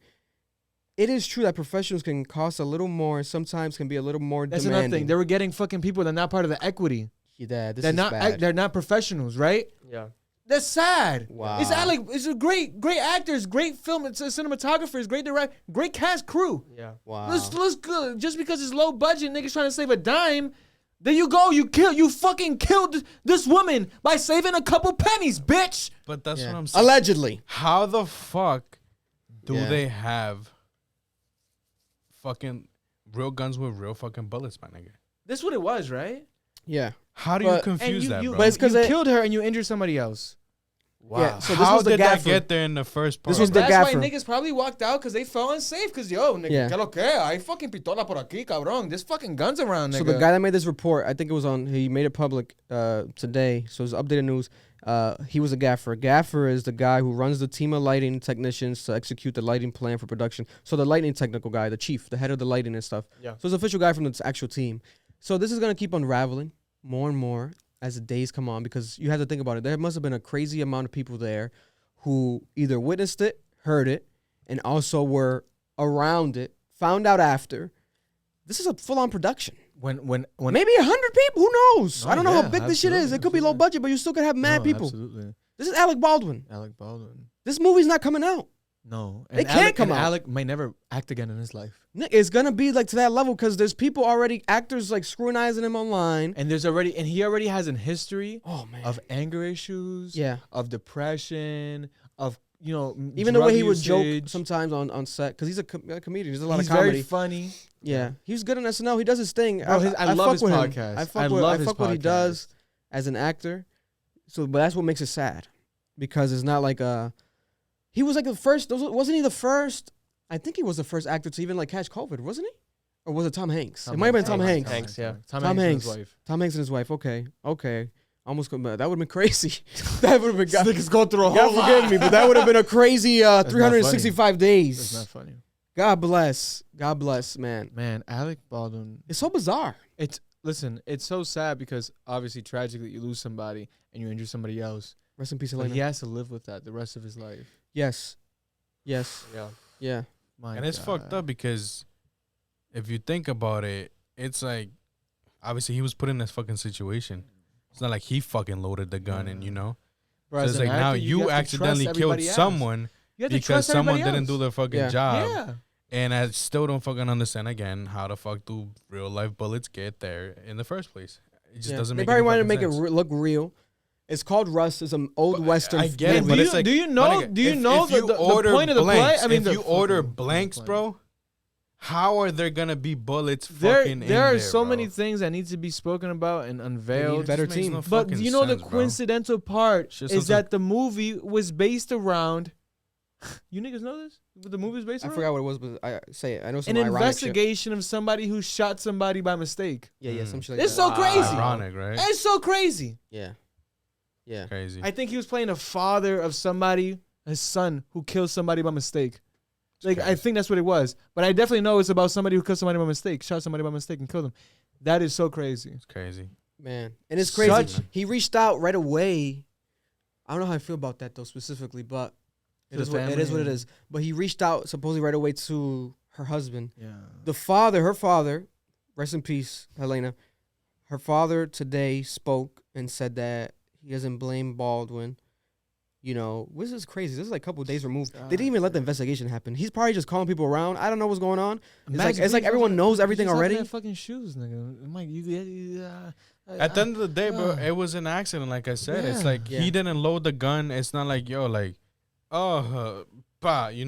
It is true that professionals can cost a little more, sometimes can be a little more That's demanding. another thing. They were getting fucking people that are not part of the equity. Yeah, this They're is not. bad. They're not professionals, right? Yeah. That's sad. Wow. It's Alec. It's a great actors, great film. It's a cinematographers, great director, great cast crew. Yeah. Wow. Let's good. Just because it's low budget, niggas trying to save a dime. There you go. You fucking killed this woman by saving a couple pennies, bitch. But that's what I'm saying. Allegedly. How the fuck do Yeah. they have fucking real guns with real fucking bullets, my nigga? That's what it was, right? Yeah. How do you But- confuse that, bro? but it's 'cause you they- killed her and you injured somebody else. Wow. Yeah, so this How was the did that gaffer. get there in the first part? This was the That's gaffer. why niggas probably walked out because they felt unsafe. Because yo, nigga, Yeah. que lo que? Hay fucking pistola por aquí, cabrón. There's fucking guns around, nigga. So the guy that made this report, I think it was he made it public today. So it's updated news. He was a gaffer. Gaffer is the guy who runs the team of lighting technicians to execute the lighting plan for production. So the lighting technical guy, the chief, the head of the lighting and stuff. Yeah. So it's an official guy from the actual team. So this is going to keep unraveling more and more as the days come on, because you have to think about it. There must have been a crazy amount of people there who either witnessed it, heard it, and also were around it, found out after. This is a full-on production. when Maybe 100 people. Who knows? Oh, I don't know how yeah, big this shit is. absolutely, It could be low absolutely. budget, but you still could have mad people. Absolutely, This is Alec Baldwin. Alec Baldwin. This movie's not coming out. No, It can't come out. Alec might never act again in his life. It's gonna be like to that level because there's people already, actors like scrutinizing him online. And he already has a history Oh man. of anger issues, Yeah. of depression, of Even the way he would joke usage. sometimes on set, because he's a comedian. There's a lot He's of comedy. very funny. Yeah, he's good on SNL. He does his thing. Bro, I love fuck his with him. podcast. I I fuck love his what he does podcast. as an actor. So, but that's what makes it sad, because it's not like he was like the first. Wasn't he the first? I think he was the first actor to even like catch COVID, wasn't he? Or was it Tom Hanks? It might have been Tom Hanks. Yeah. Tom Hanks. and his wife. Tom Hanks and his wife. Okay. Almost. That would have been crazy. That would have been. Niggas go through a God whole forgive me, but that would have been a crazy not 365 days. That's not funny. God bless, man. Man, Alec Baldwin. It's so bizarre. Listen, it's so sad because obviously tragically you lose somebody and you injure somebody else. Rest in peace, But Elena. he has to live with that the rest of his life. Yes. Yeah. Yeah. My And it's God. fucked up because if you think about it, it's like obviously he was put in this fucking situation. It's not like he fucking loaded the gun and Bro, So as it's an like now actor, you have to accidentally trust killed everybody else. someone You have to because trust someone everybody didn't do else. their fucking Yeah. job. Yeah. And I still don't fucking understand again how the fuck do real life bullets get there in the first place. It just doesn't They make probably any wanted to fucking make sense. it look real. It's called Rust. It's an old Western. I get it, movie. but do it's you, like- do you but know? again, Do you if- know if you the order point of the play? blanks, I mean, if you order fucking blanks, point. bro, how are there gonna be bullets There fucking in are there, so bro? many things that need to be spoken about and unveiled. better It just makes team. no But fucking you know the sense, bro. coincidental part Just is sounds that the movie was based around. You niggas know this? What the movie was based I around? forgot what it was, but I say it. I know some An ironic shit. investigation of somebody who shot somebody by mistake. Yeah, some shit like It's that. so crazy. Ironic, right? It's so crazy. Yeah. Crazy. I think he was playing a father of somebody, his son, who killed somebody by mistake. Like, I think that's what it was. But I definitely know it's about somebody who killed somebody by mistake, shot somebody by mistake and killed them. That is so crazy. It's crazy. Man, and it's crazy. Such- He reached out right away. I don't know how I feel about that though specifically, but it To is the what it is. What it family. is. But he reached out supposedly right away to her husband. Yeah. The father, her father, rest in peace, Helena. Her father today spoke and said that he doesn't blame Baldwin. You know, this is crazy. This is like a couple of days removed. They didn't even let the investigation happen. He's probably just calling people around. I don't know what's going on. It's like everyone knows everything already. Fucking shoes, nigga. Mike, At the end of the day, bro, it was an accident. Like I said, it's like Yeah. he didn't load the gun. It's not like you know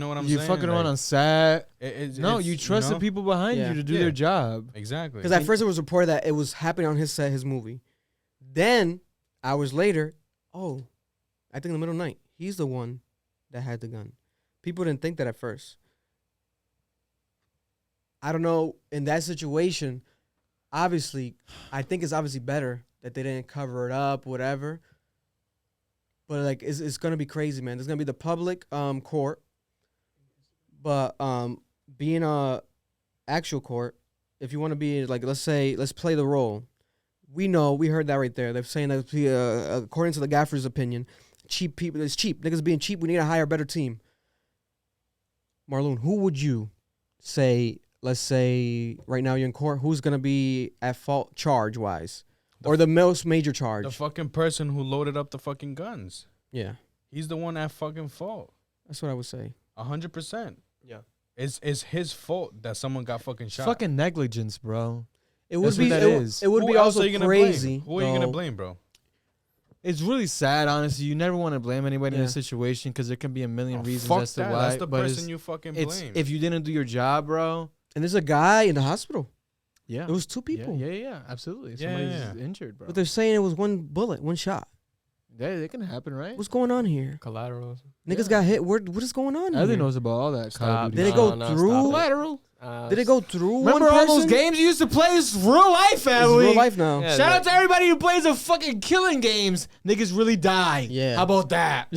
what I'm you saying? fucking around Like, on set. it's, You trust the people behind Yeah. you to do Yeah. their job. Exactly. Because at first it was reported that it was happening on his set, his movie. Then, hours later, I think in the middle of the night, he's the one that had the gun. People didn't think that at first. I don't know. In that situation, obviously, I think it's obviously better that they didn't cover it up, whatever. But like, it's gonna be crazy, man. There's gonna be the public court, but being a actual court, if you want to be like, let's play the role. We heard that right there. They're saying that according to the gaffer's opinion, cheap people. It's cheap. Niggas being cheap. We need to hire a better team. Marlon, who would you say? Let's say right now you're in court. Who's gonna be at fault charge-wise, or the most major charge? The fucking person who loaded up the fucking guns. Yeah, he's the one at fucking fault. That's what I would say. 100%. Yeah, it's his fault that someone got fucking shot. Fucking negligence, bro. It would be. It would be also crazy. Who are you gonna blame, bro? It's really sad, honestly. You never want to blame anybody in a situation because there can be a million reasons as to why. That's the person you fucking blame. If you didn't do your job, bro. And there's a guy in the hospital. Yeah. It was 2 people. Yeah, absolutely. Somebody's injured, bro. But they're saying it was one bullet, one shot. It can happen, right? What's going on here? Collaterals. Niggas got hit. What is going on here? Everybody knows about all that. Did it go through? Collateral. Did it go through? Remember all those games you used to play? It's real life, family. It's real life now. Yeah, shout out to everybody who plays the fucking killing games. Niggas really die. Yeah. How about that?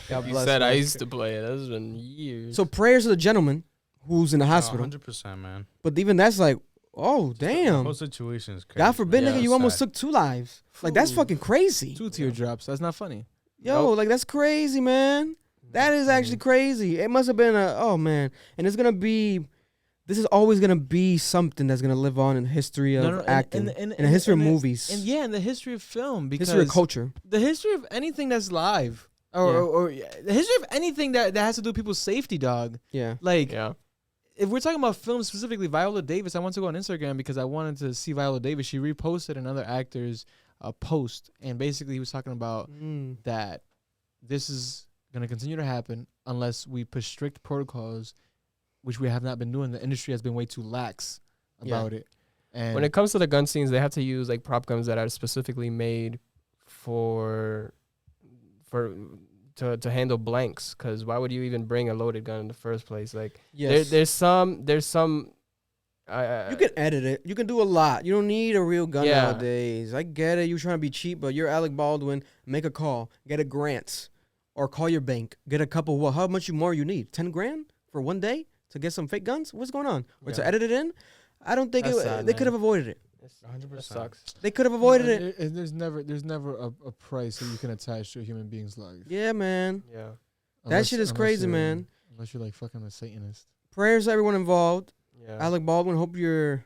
You said I used to play it. That's been years. So prayers to the gentleman who's in the hospital. 100%, man. But even that's like, oh, damn. The whole situation is crazy. God forbid, nigga, you almost took 2 lives. Like, that's fucking crazy. 2 teardrops. That's not funny. Yo, like, that's crazy, man. That is actually crazy. It must have been oh, man. And it's going to be, this is always going to be something that's going to live on in the history of acting. In the history of movies. And in the history of film. Because history of culture. The history of anything that's live. Or the history of anything that has to do with people's safety, dog. Yeah. Like, if we're talking about film specifically, Viola Davis, I want to go on Instagram because I wanted to see Viola Davis. She reposted another actor's post, and basically he was talking about that this is going to continue to happen unless we push strict protocols, which we have not been doing. The industry has been way too lax about it. And when it comes to the gun scenes, they have to use like prop guns that are specifically made to handle blanks, because why would you even bring a loaded gun in the first place? Like, there's some. You can edit it. You can do a lot. You don't need a real gun nowadays. I get it. You're trying to be cheap, but you're Alec Baldwin. Make a call. Get a grant, or call your bank. Get a couple. How much more you need? 10 grand for one day to get some fake guns? What's going on? Or to edit it in? I don't think they could have avoided it. 100% sucks. They could have avoided it. There's never a price that you can attach to a human being's life. Yeah, man. Yeah. That shit is crazy, man. Unless you're like fucking a Satanist. Prayers to everyone involved. Yeah. Alec Baldwin, hope you're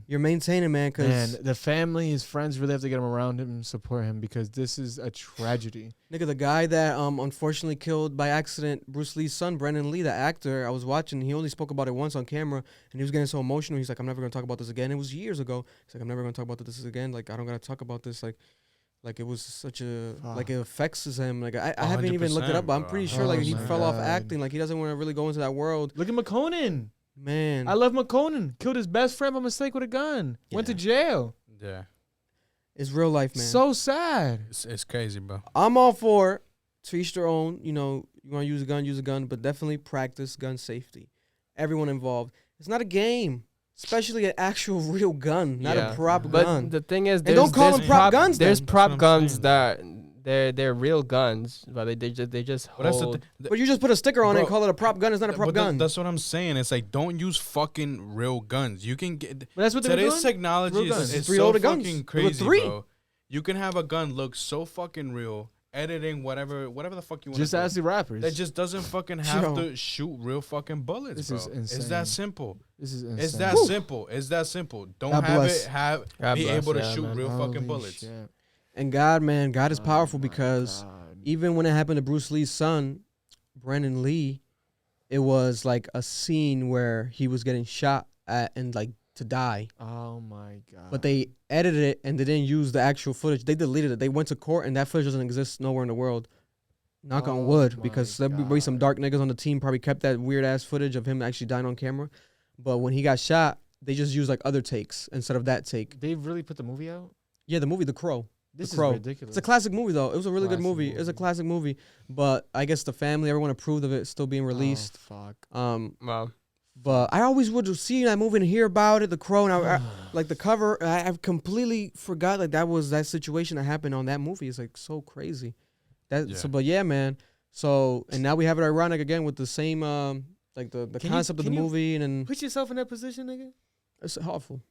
maintaining, man. Cause the family, his friends really have to get him around him and support him, because this is a tragedy. Nigga, the guy that unfortunately killed by accident Bruce Lee's son, Brandon Lee, the actor, I was watching, he only spoke about it once on camera, and he was getting so emotional. He's like, I'm never going to talk about this again. It was years ago. He's like, I'm never going to talk about this again. Like, I don't got to talk about this. Like it was such a, like it affects him. Like, I haven't even looked it up, but I'm pretty sure like he fell off acting. Like, he doesn't want to really go into that world. Look at McConan. Man. I love McConan. Killed his best friend by mistake with a gun. Went to jail. Yeah. It's real life, man. So sad. It's crazy, bro. I'm all for to each their own. You know, you want to use a gun, but definitely practice gun safety. Everyone involved. It's not a game, especially an actual real gun, not a prop gun. But the thing is, don't call them prop guns. There's prop guns that they're real guns, but they just hold. But you just put a sticker on it and call it a prop gun. It's not a prop gun. That's what I'm saying. It's like, don't use fucking real guns. You can get. But that's what today's technology is so fucking crazy, bro. You can have a gun look so fucking real. Editing whatever the fuck you want. Just ask the rappers. That just doesn't fucking have to shoot real fucking bullets. This is insane. It's that simple. This is insane. It's that simple. It's that simple. Don't be able to shoot real fucking bullets. Shit. And God, man, God is powerful, because even when it happened to Bruce Lee's son, Brandon Lee, it was like a scene where he was getting shot at and like to die. Oh my God. But they edited it and they didn't use the actual footage. They deleted it. They went to court and that footage doesn't exist nowhere in the world. Knock on wood, because there'll be some dark niggas on the team probably kept that weird ass footage of him actually dying on camera. But when he got shot, they just used like other takes instead of that take. They really put the movie out? Yeah, the movie The Crow. This The Crow. is ridiculous. It's a classic movie though. It was a really good movie. It's a classic movie, but I guess the family, everyone approved of it still being released. Oh, fuck. Wow. But I always would see that movie and hear about it, The Crow, and I like the cover. I've completely forgot like that was that situation that happened on that movie. It's like so crazy. But yeah, man. So and now we have it ironic again with the same like the concept of the movie and then put yourself in that position, nigga. It's awful.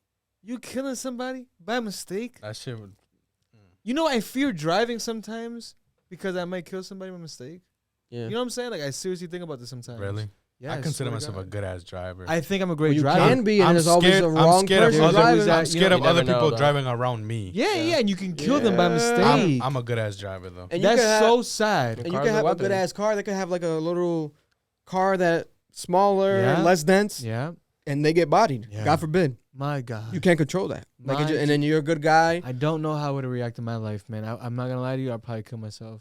You killing somebody by mistake. That shit would. You know, I fear driving sometimes because I might kill somebody by mistake. Yeah. You know what I'm saying? Like I seriously think about this sometimes. Really? Yeah, I consider myself a good ass driver. I think I'm a great you driver. can be, and there's always a wrong person driving. I'm scared of other people though. driving around me. Yeah, and you can kill them by mistake. I'm a good ass driver though. And that's have, so sad. And you can have a good ass car. They could have like a little car that smaller, less dense. Yeah. And they get bodied. Yeah. God forbid. My God. You can't control that. And then you're a good guy. I don't know how I would react in my life, man. I'm not gonna lie to you. I'd probably kill myself.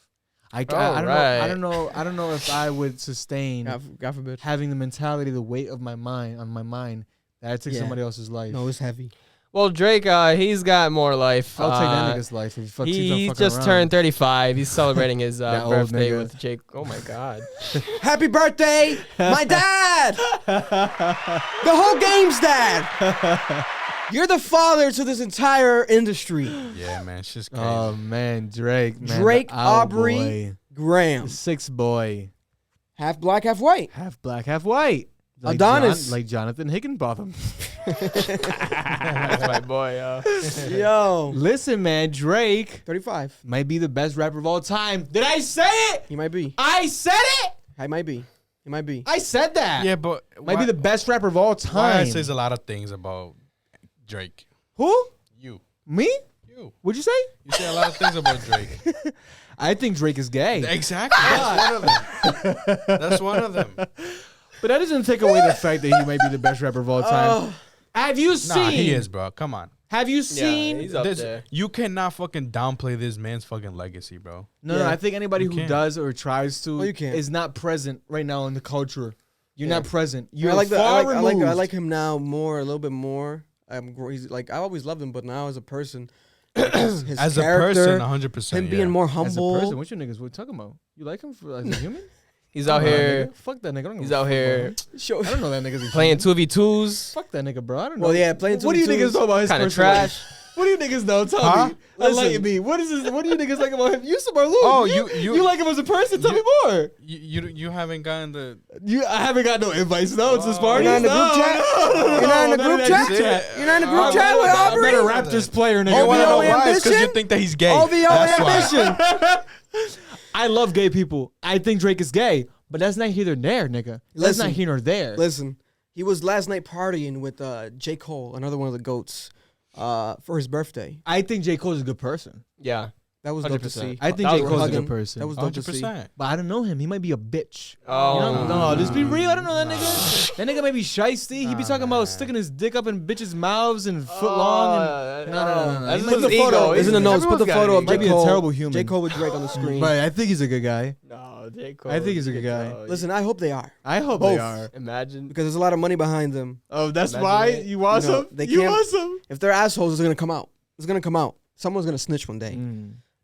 I don't know if I would sustain. God forbid. Having the mentality, the weight of my mind on my mind that I took somebody else's life. No, it's heavy. Well, Drake, he's got more life. I'll take that nigga's life. If he just turned 35. He's celebrating his birthday with Jake. Oh my God! Happy birthday, my dad! The whole game's dad. You're the father to this entire industry. Yeah, man, it's just crazy. Oh man, Drake, man, Drake Aubrey Graham, 6 boy, half black, half white, half black, half white. Like Adonis, like Jonathan Higginbotham. That's my boy. Yo, listen, man, Drake, 35, might be the best rapper of all time. Did I say it? He might be. I said it. He might be. He might be. I said that. Yeah, but might be the best rapper of all time. Y.S says a lot of things about Drake. Who? You. Me? You. What'd you say? You say a lot of things about Drake. I think Drake is gay. Exactly. That's one of them. That's one of them. But that doesn't take away the fact that he might be the best rapper of all time. Have you seen? Nah, he is, bro. Come on. Have you seen? He's up there. You cannot fucking downplay this man's fucking legacy, bro. No, I think anybody who can't. does or tries to is not present right now in the culture. You're not present. You're I like him now more, a little bit more. He's like I always loved him, but now as a person, his as character, a person, 100%. him being more humble. As a person, what you niggas were talking about? You like him as a human? He's out here. Fuck that nigga. He's out here I don't know that nigga's playing 2v2s. Fuck that nigga, bro. I don't know. Well, yeah, playing 2v2s. What do you niggas know about his kind of personal trash? life? What do you niggas know? Tell me. Enlighten me. What is this? What do you niggas like about him? You some Marlou. Oh, you like him as a person? Tell me more. You haven't gotten the. I haven't got no invites. No, to this party. You're not in the group chat. You're not in the group chat. You're not in the group chat with Aubrey. I'm not a Raptors player, nigga. You want to know OVO why? It's because you ambition? think that he's gay. OVO ambition. I love gay people. I think Drake is gay, but that's not here nor there, nigga. That's not here nor there. Listen, he was last night partying with J. Cole, another one of the GOATs, for his birthday. I think J. Cole is a good person. Yeah. That was dope to see. I think J. Cole's a good person. That was dope to see. But I don't know him. He might be a bitch. Oh. You know? No, just be real. I don't know that nigga. That nigga might be shiesty. He be talking about sticking his dick up in bitches' mouths and foot long. And no. That's Put the his photo. ego. It's in the notes. Put the photo of Might J. be a Cole. terrible human. J. Cole with Drake on the screen. But I think he's a good guy. No, J. Cole. I think he's a good guy. Listen, I hope they are. I hope Both. they are. Imagine. Because there's a lot of money behind them. Oh, that's Imagine why? that. You want You know, some? they You can't- want some? If they're assholes, it's going to come out. It's going to come out. Someone's going to snitch one day.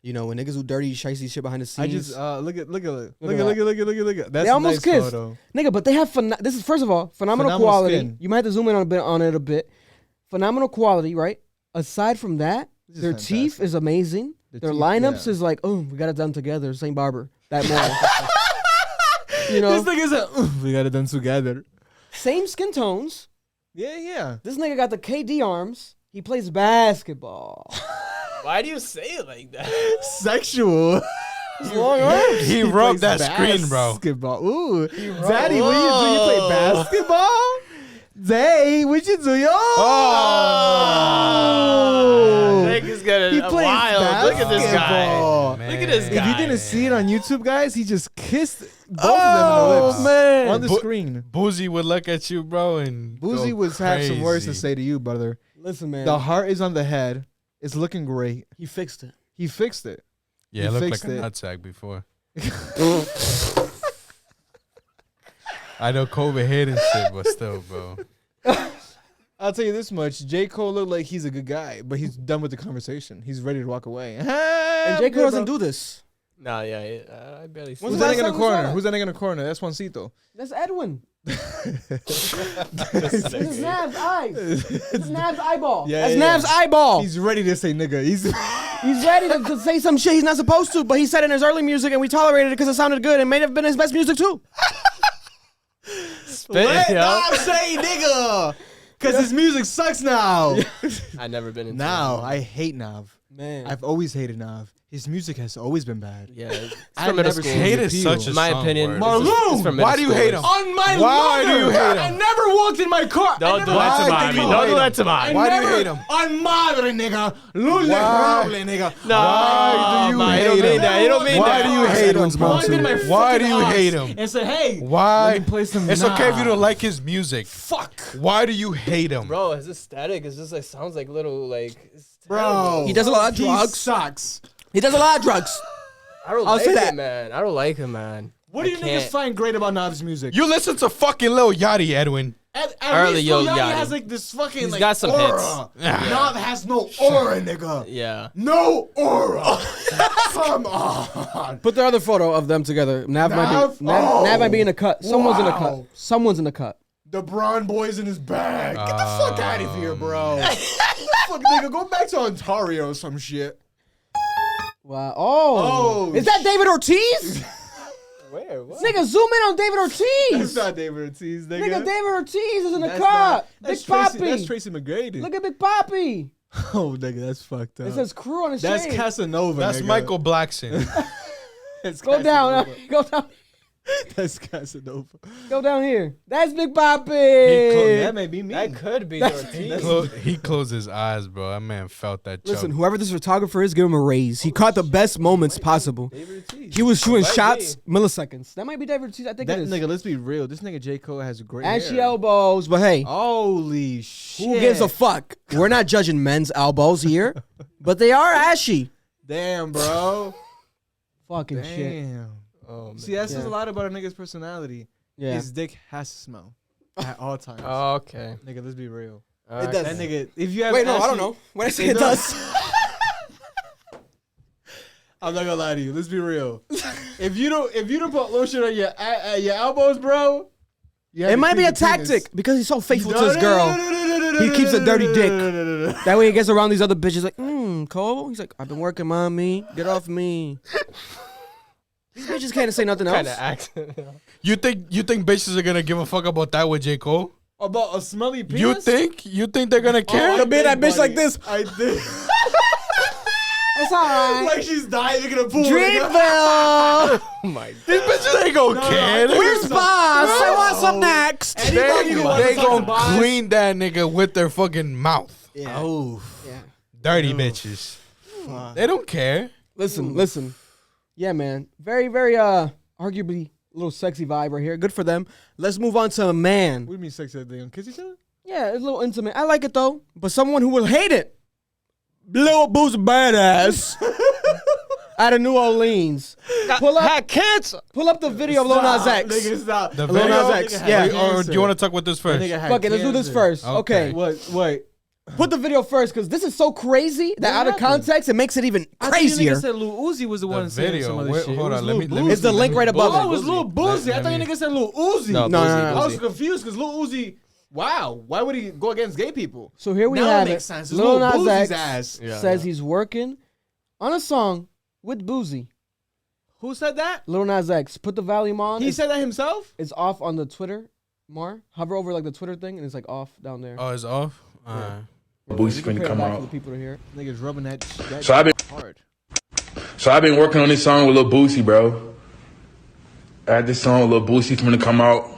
You know, when niggas do dirty, shicey shit behind the scenes. I just look at. That's They almost a nice kissed. photo. Nigga, but they have this is first of all phenomenal quality. Skin. You might have to zoom in on it a bit. Phenomenal quality, right? Aside from that, This is their fantastic. teeth is amazing. Their teeth, lineups yeah. is like, oh, we got it done together. Same barber. That morning. You know, This nigga's we got it done together. same skin tones. Yeah. This nigga got the KD arms. He plays basketball. Why do you say it like that? Sexual. Long arms. He rubbed that screen, bro. Basketball. Ooh. Daddy, what you do? You play basketball? Zay, what you do? Yo. Oh. Drake is getting He plays wild. Look at this guy. basketball. Man. Look at this If guy. you didn't see it on YouTube, guys, he just kissed both of them in the lips. man. On the screen. Boosie would look at you, bro, and Boosie go was have some words to crazy. say to you, brother. Listen, man. The heart is on the head. It's looking great. He fixed it. He fixed it. Yeah, He it looked fixed like a it. nutsack before. I know COVID hit and shit, but still, bro. I'll tell you this much: J. Cole looked like he's a good guy, but he's done with the conversation. He's ready to walk away. And J. Cole doesn't do this. Nah, yeah, I barely see Who's the that last nigga in the time we saw corner? that? Who's that nigga in the corner? That's Juancito. That's Edwin. This is Nav's eyes. This is Nav's eyeball. Yeah, That's yeah, Nav's eyeball. He's ready to say nigga. He's ready to say some shit he's not supposed to, but he said it in his early music, and we tolerated it because it sounded good and may have been his best music too. Let Nav say nigga, because his music sucks now. I never been into Now it. I hate Nav. Man, I've always hated Nav. His music has always been bad. Yeah, it's I from middle never school. seen Hate the is appeal. such a My strong opinion. word. Marloon, why do you hate him? On my Why do you hate mother, him? I never walked in my car. Don't do I that to never- mommy. did you Don't hate do him? that to mommy. Why do you hate him? On madre, nigga. Lule Why? roble, nigga. No, Why do you man, hate you don't him? mean that. You don't mean Why that. do you hate him? Why do you hate him? And said, hey, Why? let me play some It's okay if you Nav. don't like his music. Fuck. Why do you hate him? Bro, his aesthetic is just like sounds like little like. It's Bro. terrible. He does a lot of He drugs. sucks. He does a lot of drugs. I don't I'll like say him, that. man. I don't like him, man. What do I you niggas can't. find great about Nav's music? You listen to fucking Lil Yachty, Edwin. At Early least Yo Lil Yachty Yachty. has like this fucking He's like got some aura. hits. Nav has no aura, nigga. Yeah. No aura. Come on. Put the other photo of them together. Nav might be in a cut. Someone's in a cut. Wow. Someone's in a cut. The Braun boy's in his bag. Get the fuck out of here, bro. Fuck, nigga, go back to Ontario or some shit. Wow. Oh. Is that David Ortiz? Where? What? Nigga, zoom in on David That's Ortiz. not David Ortiz, nigga. Nigga, David Ortiz is in the That's cut. not- Big that's Tracy, Papi. that's Tracy McGrady. Look at Big Papi. Oh, nigga, that's fucked up. It says crew on his That's chain. Casanova, That's nigga. Michael Blackson. That's Go down. Go down. That's Casanova. Go down here. That's Big That Papi. may be me. That could be Ortiz. He closed his eyes, bro. That man felt that chug. Listen, whoever this photographer is, give him a raise. He caught the best moments possible. David Ortiz. He was shooting Might shots milliseconds. That might be David Ortiz. I think That it is. nigga, let's be real. This nigga J. Cole has a great Ashy hair. elbows, but hey, Holy shit. who gives a fuck? We're not judging men's elbows here, but they are ashy. Damn, bro. Fucking shit. Damn. Oh, man. See, that says Yeah. a lot about a nigga's personality. Yeah. His dick has to smell at all times. Okay. Nigga, let's be real. Alright. does. That nigga, if you have Wait, no, I ashy- don't know. When I say It it does. I'm not gonna lie to you. Let's be real. if you don't put lotion on your elbows, bro, you have It to might be clean a your penis. tactic because he's so faithful to his girl. He keeps a dirty dick. That way he gets around these other bitches like, Cole. He's like, I've been working, mommy. Get off me. These bitches can't say nothing else. Kind of accent. You think bitches are gonna give a fuck about that with J. Cole? About a smelly penis? You think they're gonna care? To be that bitch like this. I did. It's alright. Like she's diving in a pool. Dreamville. Oh my god. These bitches ain't gonna care. Where's Boss? I want some next. Anybody who wants They to talk gonna to Boss- clean that nigga with their fucking mouth. Yeah. Oh. Yeah. Dirty bitches. They don't care. Listen. Yeah, man. Very, very arguably a little sexy vibe right here. Good for them. Let's move on to a man. What do you mean sex? They gonna kiss each other? Yeah, it's a little intimate. I like it though. But someone who will hate it. Lil Boosie Badass. Out of New Orleans. Pull up the video of Lil Nas X. Nigga, stop. The Lil video? Nas X. Yeah. Or do you want to talk with this first? Fuck it, let's do this first. Okay. Wait. Put the video first, because this is so crazy that out of context, it makes it even crazier. I said Lil Uzi was the one saying video. some other Wait, shit. hold It was on, Lil let me- Boosie. It's the link right above Oh, it it. was Lil Boosie. I thought you niggas said Lil Uzi. No, No, I was Boosie. confused because Lil Uzi. Wow, why would he go against gay people? So here we Now have it makes it. sense. It's Lil Lil Nas Boosie's X ass. Yeah, says yeah. he's working on a song with Boosie. Who said that? Lil Nas X. Put the volume on. He said that himself? It's off on the Twitter. More. Hover over like the Twitter thing, and it's like off down there. Oh, it's off? Alright. You Boosie can finna play it come back for out. the people to hear it. Niggas rubbing that So I've been hard. working on this song with Lil Boosie, bro. I had this song with Lil Boosie finna come out.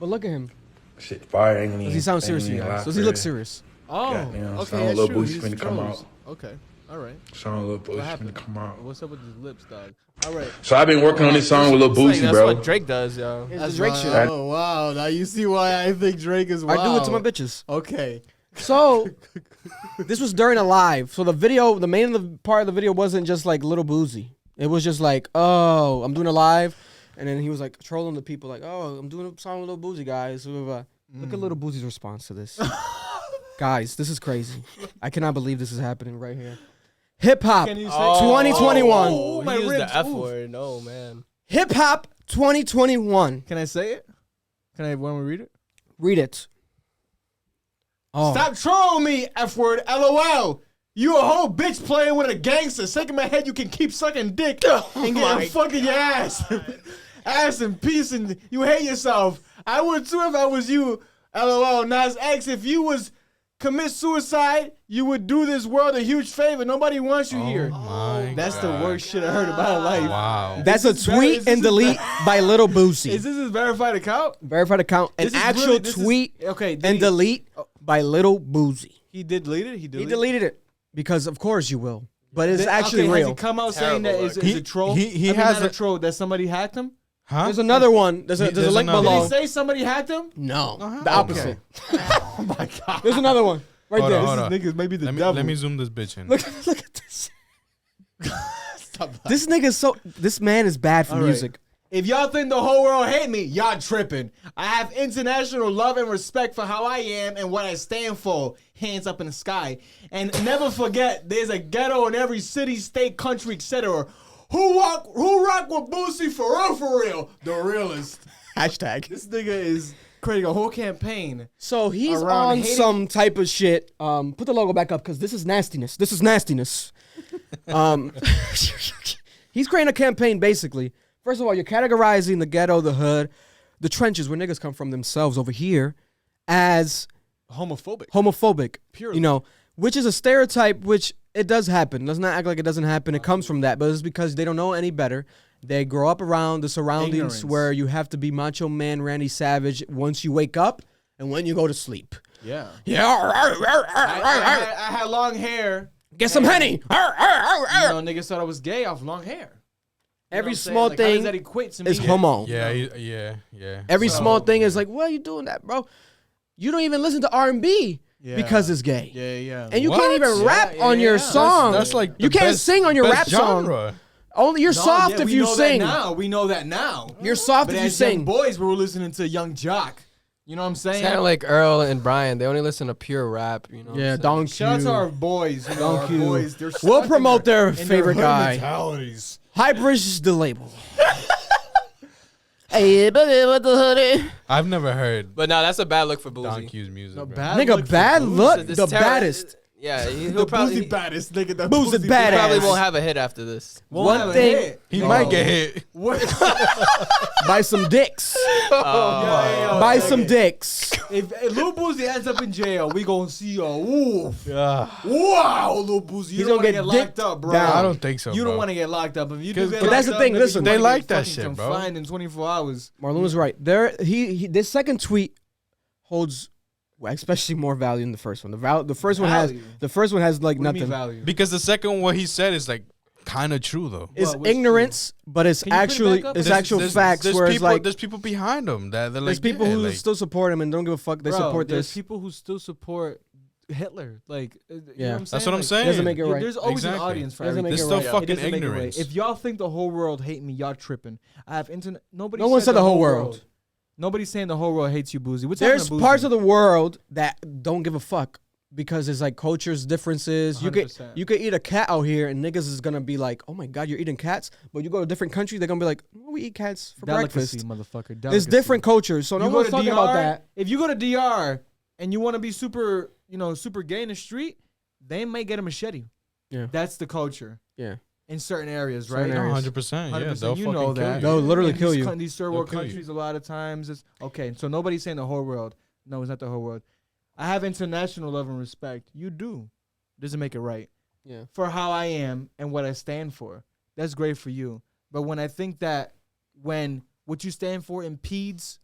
But look at him. Shit, fire ain't even. Does he sound serious, you ain't even guys? lie Does he for look real. serious? Oh, Goddamn, okay, son, that's Lil true. Boosie He's finna come froze. out. Okay, all right. Song with Lil What Boosie happened? finna come out. What's up with his lips, dog? All right. So I've been working on this song with Lil Boosie, That's bro. what Drake does, yo. It's the Drake shit. Oh, wow. Now you see why I think Drake is wild. I do it to my bitches. Okay. So, this was during a live. So the video, the main part of the video wasn't just like Little Boosie. It was just like, oh, I'm doing a live. And then he was like trolling the people like, oh, I'm doing a song with Little Boosie, guys. Look at Little Boosie's response to this. Guys, this is crazy. I cannot believe this is happening right here. Hip hop Can you say 2021. Oh, my he used ribs, the F oof. word. No, man. Hip hop 2021. Can I say it? Can I want to read it? Read it. Oh. Stop trolling me, F word, LOL. You a whole bitch playing with a gangster. Second my head, you can keep sucking dick and getting fucking your ass. Ass in peace, and you hate yourself. I would too if I was you, LOL. Nas X, if you was commit suicide, you would do this world a huge favor. Nobody wants you here. That's the worst shit I heard about life. Wow. That's a tweet and delete by Little Boosie. Is this his verified account? Verified account. An This is actual really- this is- tweet okay, and delete by Little Boosie. He did delete it? He deleted it because of course you will. But it's Did- actually okay, real. Has he come out saying that is a troll? he I mean, has not a a- troll, that somebody hacked him? Huh? There's another one. There's a There's link another. below. Did he say somebody hacked him? No, Uh-huh. the opposite. Oh my God. There's another one right Hold there. on, hold This on. nigga's maybe the Let devil. me zoom this bitch in. Look at this. This nigga's so. This man is bad for All right. music. If y'all think the whole world hate me, y'all tripping. I have international love and respect for how I am and what I stand for. Hands up in the sky. And never forget, there's a ghetto in every city, state, country, etc. Who rock with Boosie for real? The realest. Hashtag. This nigga is creating a whole campaign. So he's Around on hating- some type of shit. Put the logo back up because this is nastiness. This is nastiness. He's creating a campaign basically. First of all, you're categorizing the ghetto, the hood, the trenches where niggas come from themselves over here as homophobic. Purely. You know, which is a stereotype which it does happen. Let's not act like it doesn't happen. It comes from that, but it's because they don't know any better. They grow up around the surroundings Ignorance. where you have to be Macho Man Randy Savage once you wake up and when you go to sleep. Yeah. Yeah. I had long hair. Get some Henny. You know, niggas thought I was gay off long hair. You know Every what I'm saying? small Like, how does thing that equate to me? is homo. Yeah. Every So- small thing is like, why are you doing that, bro? You don't even listen to R&B because it's gay. Yeah. And you What? can't even rap on your yeah. song. That's like you the can't best- sing on your best rap song. genre. Only you're soft if you sing. We know that now. You're soft But if you as young sing. boys, we were listening to Young Jock. You know what I'm saying? It's kind of like Earl and Brian. They only listen to pure rap. You know. Yeah, what I'm Don Shout out to Q. our boys. You know, our Q. boys. They're We'll stuck promote in their in favorite hood guy. mentalities. Hybrid is the label. Hey, baby, what the hoodie? I've never heard But no, that's a bad look for Boosie. Don Q's music. No, bro. bad Nigga, look for bad Boosie. look. This The terror- baddest. Yeah, The he'll probably Boosie baddest nigga. The Boosie Boosie badass. probably won't have a hit after this. Won't One have a thing- hit. He might get hit. What? Buy some dicks. Buy some dicks. If Lil Boosie ends up in jail, we gonna see a woof. Yeah. Wow, Lil Boosie, you He's don't gonna want to get get locked dicked up, bro. down. I don't think so. You bro. don't want to get locked up. If you do 'Cause- get but that's locked the thing, up, listen. nigga, They you like get that fucking shit, bro. confined in 24 hours. Marlon was right. There, he this second tweet holds, well, especially more value than the first one. The first one has Value? like What do you mean nothing. value? Because the second what he said is like kind of true though. It's What, what's ignorance, but it's Can you put it actually back up? it's actual facts. There's Where it's people, like there's people behind him that they're like there's people yeah, who like, still support him and don't give a fuck. They Bro, support there's this. people who still support Hitler. Like, you know Yeah. what I'm That's saying? what I'm Like, saying. Doesn't make it right. There's always an Exactly. audience for Doesn't everything. make It's it still right. It fucking doesn't make it right. ignorance. If y'all think the whole world hate me, y'all tripping. I have internet. Nobody. No one said the whole world. Nobody's saying the whole world hates you, Boosie. What's There's happening to parts Boosie? of the world that don't give a fuck because it's like cultures differences. You could 100%. you could eat a cat out here and niggas is gonna be like, oh my god, you're eating cats. But you go to a different country, they're gonna be like, oh, we eat cats for Delicacy, breakfast. motherfucker. It's Delicacy. different cultures, so no You go one's to talking DR, about that. If you go to DR and you want to be super, super gay in the street, they may get a machete. Yeah. That's the culture. Yeah. In certain areas, right? Certain areas. 100%. Yeah, 100%, they'll you fucking know kill that. you. They'll literally In kill these you. coun- These third world They'll kill you. countries, a lot of times, it's okay. So nobody's saying the whole world. No, it's not the whole world. I have international love and respect. You do. Doesn't make it right. Yeah. For how I am and what I stand for. That's great for you. But when I think that when what you stand for impedes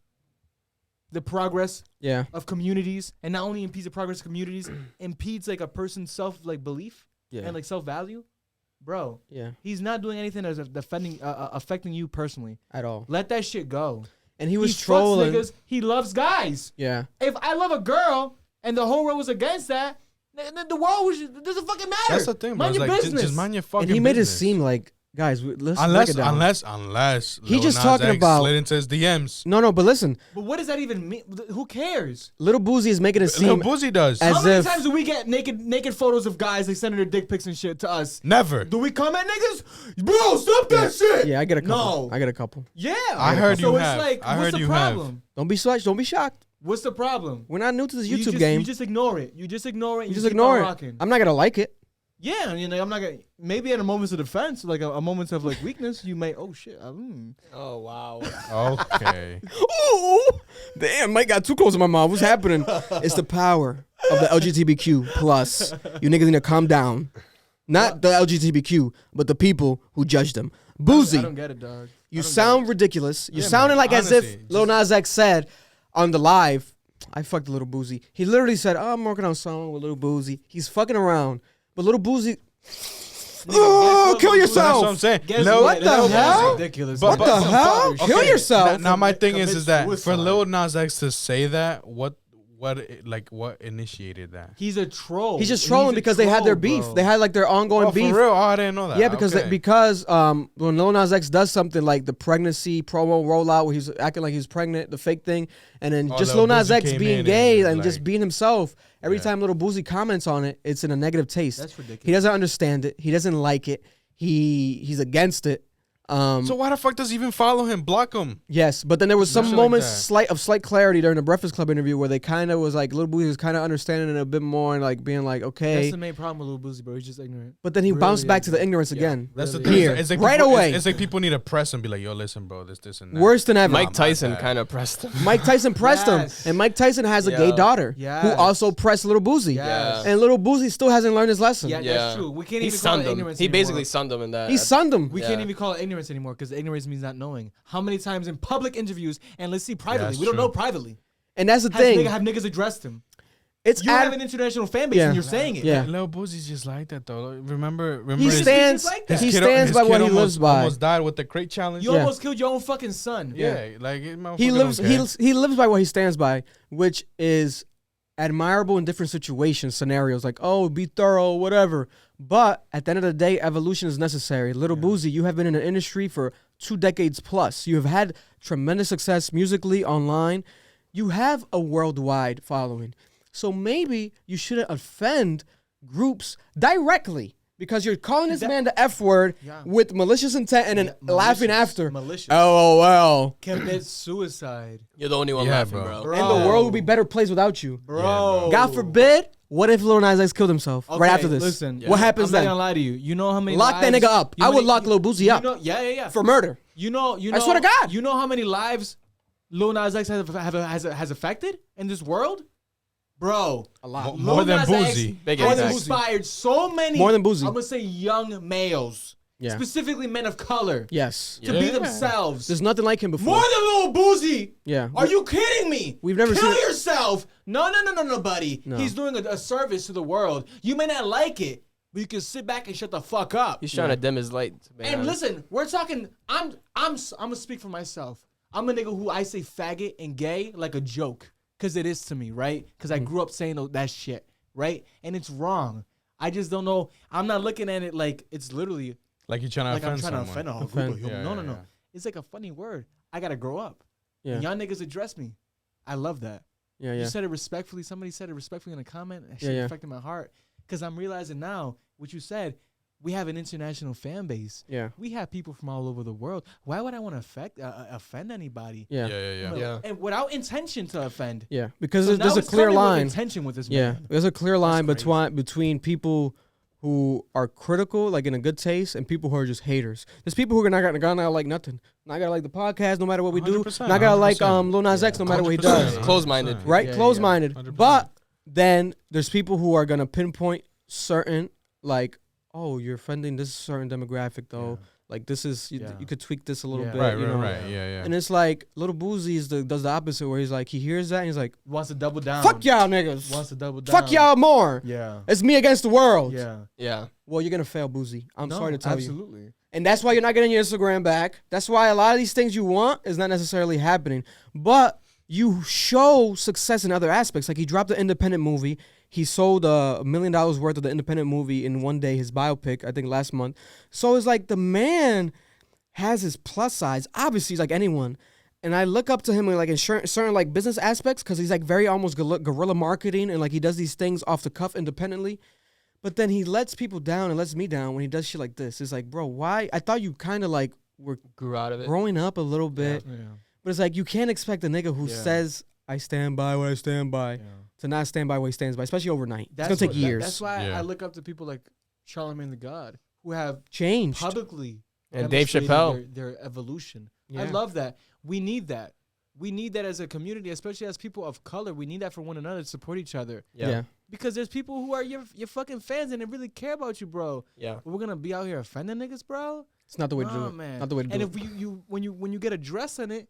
the progress Yeah. of communities, and not only impedes the progress of communities, impedes like a person's self belief Yeah. and like self value, bro. Yeah. He's not doing anything that's affecting you personally. At all. Let that shit go. And he was fucks trolling. niggas. He loves guys. Yeah. If I love a girl and the whole world was against that, the world doesn't fucking matter. That's the thing, bro. Mind It's your like, business. just mind your fucking And he made business. it seem like Guys, let's unless break it down. unless He Lil just Nas talking X about- slid into his DMs. No, but listen. But what does that even mean? Who cares? Little Boosie is making it Lil seem Boosie does. as How many if- times do we get naked photos of guys like sending their dick pics and shit to us? Never. Do we comment, niggas? Bro, stop that shit. Yeah, I get a couple. No. I get a couple. Yeah. I heard so you it's have. like, I what's heard the you have. problem? Don't be shocked. What's the problem? We're not new to this You YouTube just, game. You just ignore it. You just ignore it. You And just keep ignore on it. rocking. I'm not gonna like it. Yeah, you know, I'm not gonna. Maybe in a moments of defense, like a moments of like weakness, you may. Oh shit. Oh wow. Okay. Ooh, damn, Mike got too close to my mouth. What's happening? It's the power of the LGBTQ plus. You niggas need to calm down. Not the LGBTQ, but the people who judge them. Boosie, I don't get it, dog. you sound ridiculous. You Yeah, sounded man, like as honestly, if Lil Nas X said on the live, I fucked Little Boosie. He literally said, oh, I'm working on a song with Little Boosie. He's fucking around. But Little Boosie, oh, kill That's what I'm yourself. saying. Guess No, what the hell? Ridiculous. But- What the hell? Okay, Kill yourself. Now my thing Commit is that for suicide. Lil Nas X to say that, what initiated that? He's a troll. He's just trolling because they had their beef. They had like their ongoing Oh, beef. for real? Oh, I didn't know that. Yeah, because Okay. when Lil Nas X does something like the pregnancy promo rollout where he's acting like he's pregnant, the fake thing, and then Oh, just Lil Lil Nas Boosie X came being in gay and and, just like- being himself, every Yeah. time Little Boosie comments on it, it's in a negative taste. That's ridiculous. He doesn't understand it. He doesn't like it. He's against it. So why the fuck does he even follow him? Block him. Yes, but then there was some Shit like moments that. slight clarity during the Breakfast Club interview where they kind of was like Lil Boosie was kind of understanding it a bit more and like being like, okay, That's the main problem with Lil Boosie, bro. He's just ignorant. but then he Really bounced back to the ignorant. ignorance again. That's the Really? thing. Here, It's like right people, away. It's like people need to press and be like, yo, listen, bro, this and that. Worse than ever. Mike Tyson bad. kind of pressed him. Mike Tyson pressed Yes. him, and Mike Tyson has a gay Yeah. daughter who Yes. also pressed Little Boosie. Yes. And Little Boosie still hasn't learned his lesson. Yeah, that's true. We can't He even call sunned it him. ignorance He basically anymore. sunned him in that. He sunned him. We Yeah. can't even call it ignorance anymore because ignorance means not knowing. How many times in public interviews and let's see privately, that's we don't true. know privately. And that's the thing. Have niggas addressed him? It's You have an international fan base Yeah. and you're saying it. Yeah. Lil Boosie's just like that though. Remember He his, stands. like that. He his kid- stands his by kid what he almost, lives by. Almost died with the crate challenge. You Yeah. almost killed your own fucking son. Yeah, like He lives. He lives by what he stands by, which is admirable in different situations, scenarios like, oh, be thorough, whatever. But at the end of the day, evolution is necessary. Little Boosie, you have been in the industry for 2 decades plus. You have had tremendous success musically, online. You have a worldwide following. So maybe you shouldn't offend groups directly because you're calling this man the F word with malicious intent and then laughing after. Malicious. LOL. Commit suicide. You're the only one Yeah, laughing, bro. bro. And the world would be better placed without you. Bro. God forbid, what if Lil Nas X killed himself right Okay, after this? Listen, What happens I'm not then? gonna lie to you. You know how many Lock that lives- nigga up. you I know would many- lock Lil Boosie you up. know- yeah. For murder. You know. I swear to God. You know how many lives Lil Nas X has affected in this world? Bro, A lot. More Lil than Nas X Boosie. Big has impact. inspired so many. More than Boosie. I'm gonna say young males, Yeah. specifically men of color, Yes. to be Yeah. themselves. There's nothing like him before. More than Lil Boosie. Yeah. Are you kidding me? We've never Kill seen- yourself. No, buddy. No. He's doing a service to the world. You may not like it, but you can sit back and shut the fuck up. He's trying to dim his light. And listen, we're talking. I'm gonna speak for myself. I'm a nigga who I say faggot and gay like a joke, cause it is to me, right? Cause I grew up saying that shit, right? And it's wrong. I just don't know. I'm not looking at it like it's literally Like you're trying to like I'm offend trying someone. to offend a Offend. group of Yeah, No. yeah. It's like a funny word. I gotta grow up. Yeah. And y'all niggas address me. I love that. Yeah, You yeah. said it respectfully. Somebody said it respectfully in a comment. That shit Yeah, yeah. affected my heart. Because I'm realizing now what you said. We have an international fan base. Yeah. We have people from all over the world. Why would I want to offend anybody? Yeah. Yeah. Yeah. And without intention to offend. Yeah. Because So there's now a it's clear coming with line. intention with this Yeah. man. There's a clear line crazy. between people who are critical, like in a good taste, and people who are just haters. There's people who are not gonna like nothing. Not gonna like the podcast, no matter what we do. 100%, Not gonna like 100%. Lil Nas X, no matter what he 100%. does. Close-minded. Right? Yeah, Close-minded. 100%. But then there's people who are gonna pinpoint certain, like, oh, you're offending this certain demographic though. Like this is you could tweak this a little Yeah. bit. Right, you know? right. Yeah. And it's like Little Boosie does the opposite, where he's like he hears that and he's like, Wants to double down. "Fuck y'all niggas, Wants to double down. fuck y'all more. Yeah. It's me against the world." Yeah. Yeah. Well, you're gonna fail, Boosie. I'm sorry to tell you. Absolutely. And that's why you're not getting your Instagram back. That's why a lot of these things you want is not necessarily happening. But you show success in other aspects. Like he dropped an independent movie. He sold $1 million worth of the independent movie in one day, his biopic, I think last month. So it's like the man has his plus sides. Obviously, he's like anyone. And I look up to him in like in certain like business aspects because he's like very almost guerrilla marketing and like he does these things off the cuff independently. But then he lets people down and lets me down when he does shit like this. It's like, bro, why? I thought you kind of like grew out of it, growing up a little bit. Yeah. But it's like you can't expect a nigga who says, I stand by what I stand by to not stand by what he stands by, especially overnight. It's going to take years. That's why I look up to people like Charlamagne the God who have changed publicly. And Dave Chappelle. Their evolution. Yeah. I love that. We need that. We need that as a community, especially as people of color. We need that for one another to support each other. Yeah. Because there's people who are your fucking fans and they really care about you, bro. Yeah. But we're gonna be out here offending niggas, bro. It's not the way to do it. Man. Not the way to do it. it. And if when you get a dress on it,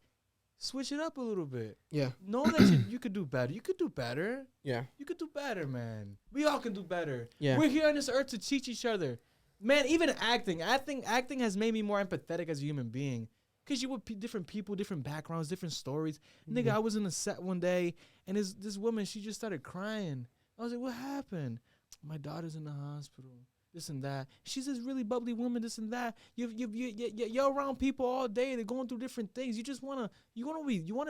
switch it up a little bit. Yeah. Know that you could do better. You could do better. Yeah. You could do better, man. We all can do better. Yeah. We're here on this earth to teach each other. Man, even acting. I think acting has made me more empathetic as a human being. Because you with different people, different backgrounds, different stories. Nigga, I was in a set one day, and this woman, she just started crying. I was like, what happened? My daughter's in the hospital. This and that. She's this really bubbly woman, this and that. You're around people all day. They're going through different things. You just wanna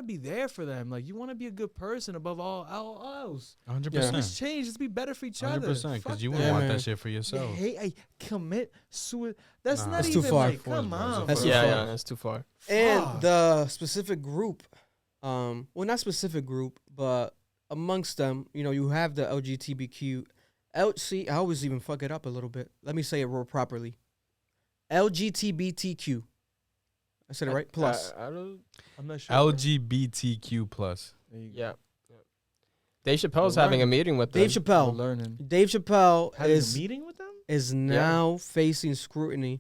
be there for them. Like you wanna be a good person above all else. 100%. Let's change. Let's be better for each other. 100%. Because you wouldn't want that shit for yourself. Hey, commit suicide. That's not That's even too far. like, come on. That's bro. too far. Yeah, that's too far. And the specific group, well, not specific group, but amongst them, you have the LGBTQ. I always even fuck it up a little bit. Let me say it real properly. LGBTQ. I said it right? Plus. I'm not sure. LGBTQ plus. Yeah. Dave Chappelle's having a meeting with them. Dave Chappelle. Learning. Dave Chappelle Having is a meeting with them? is now facing scrutiny.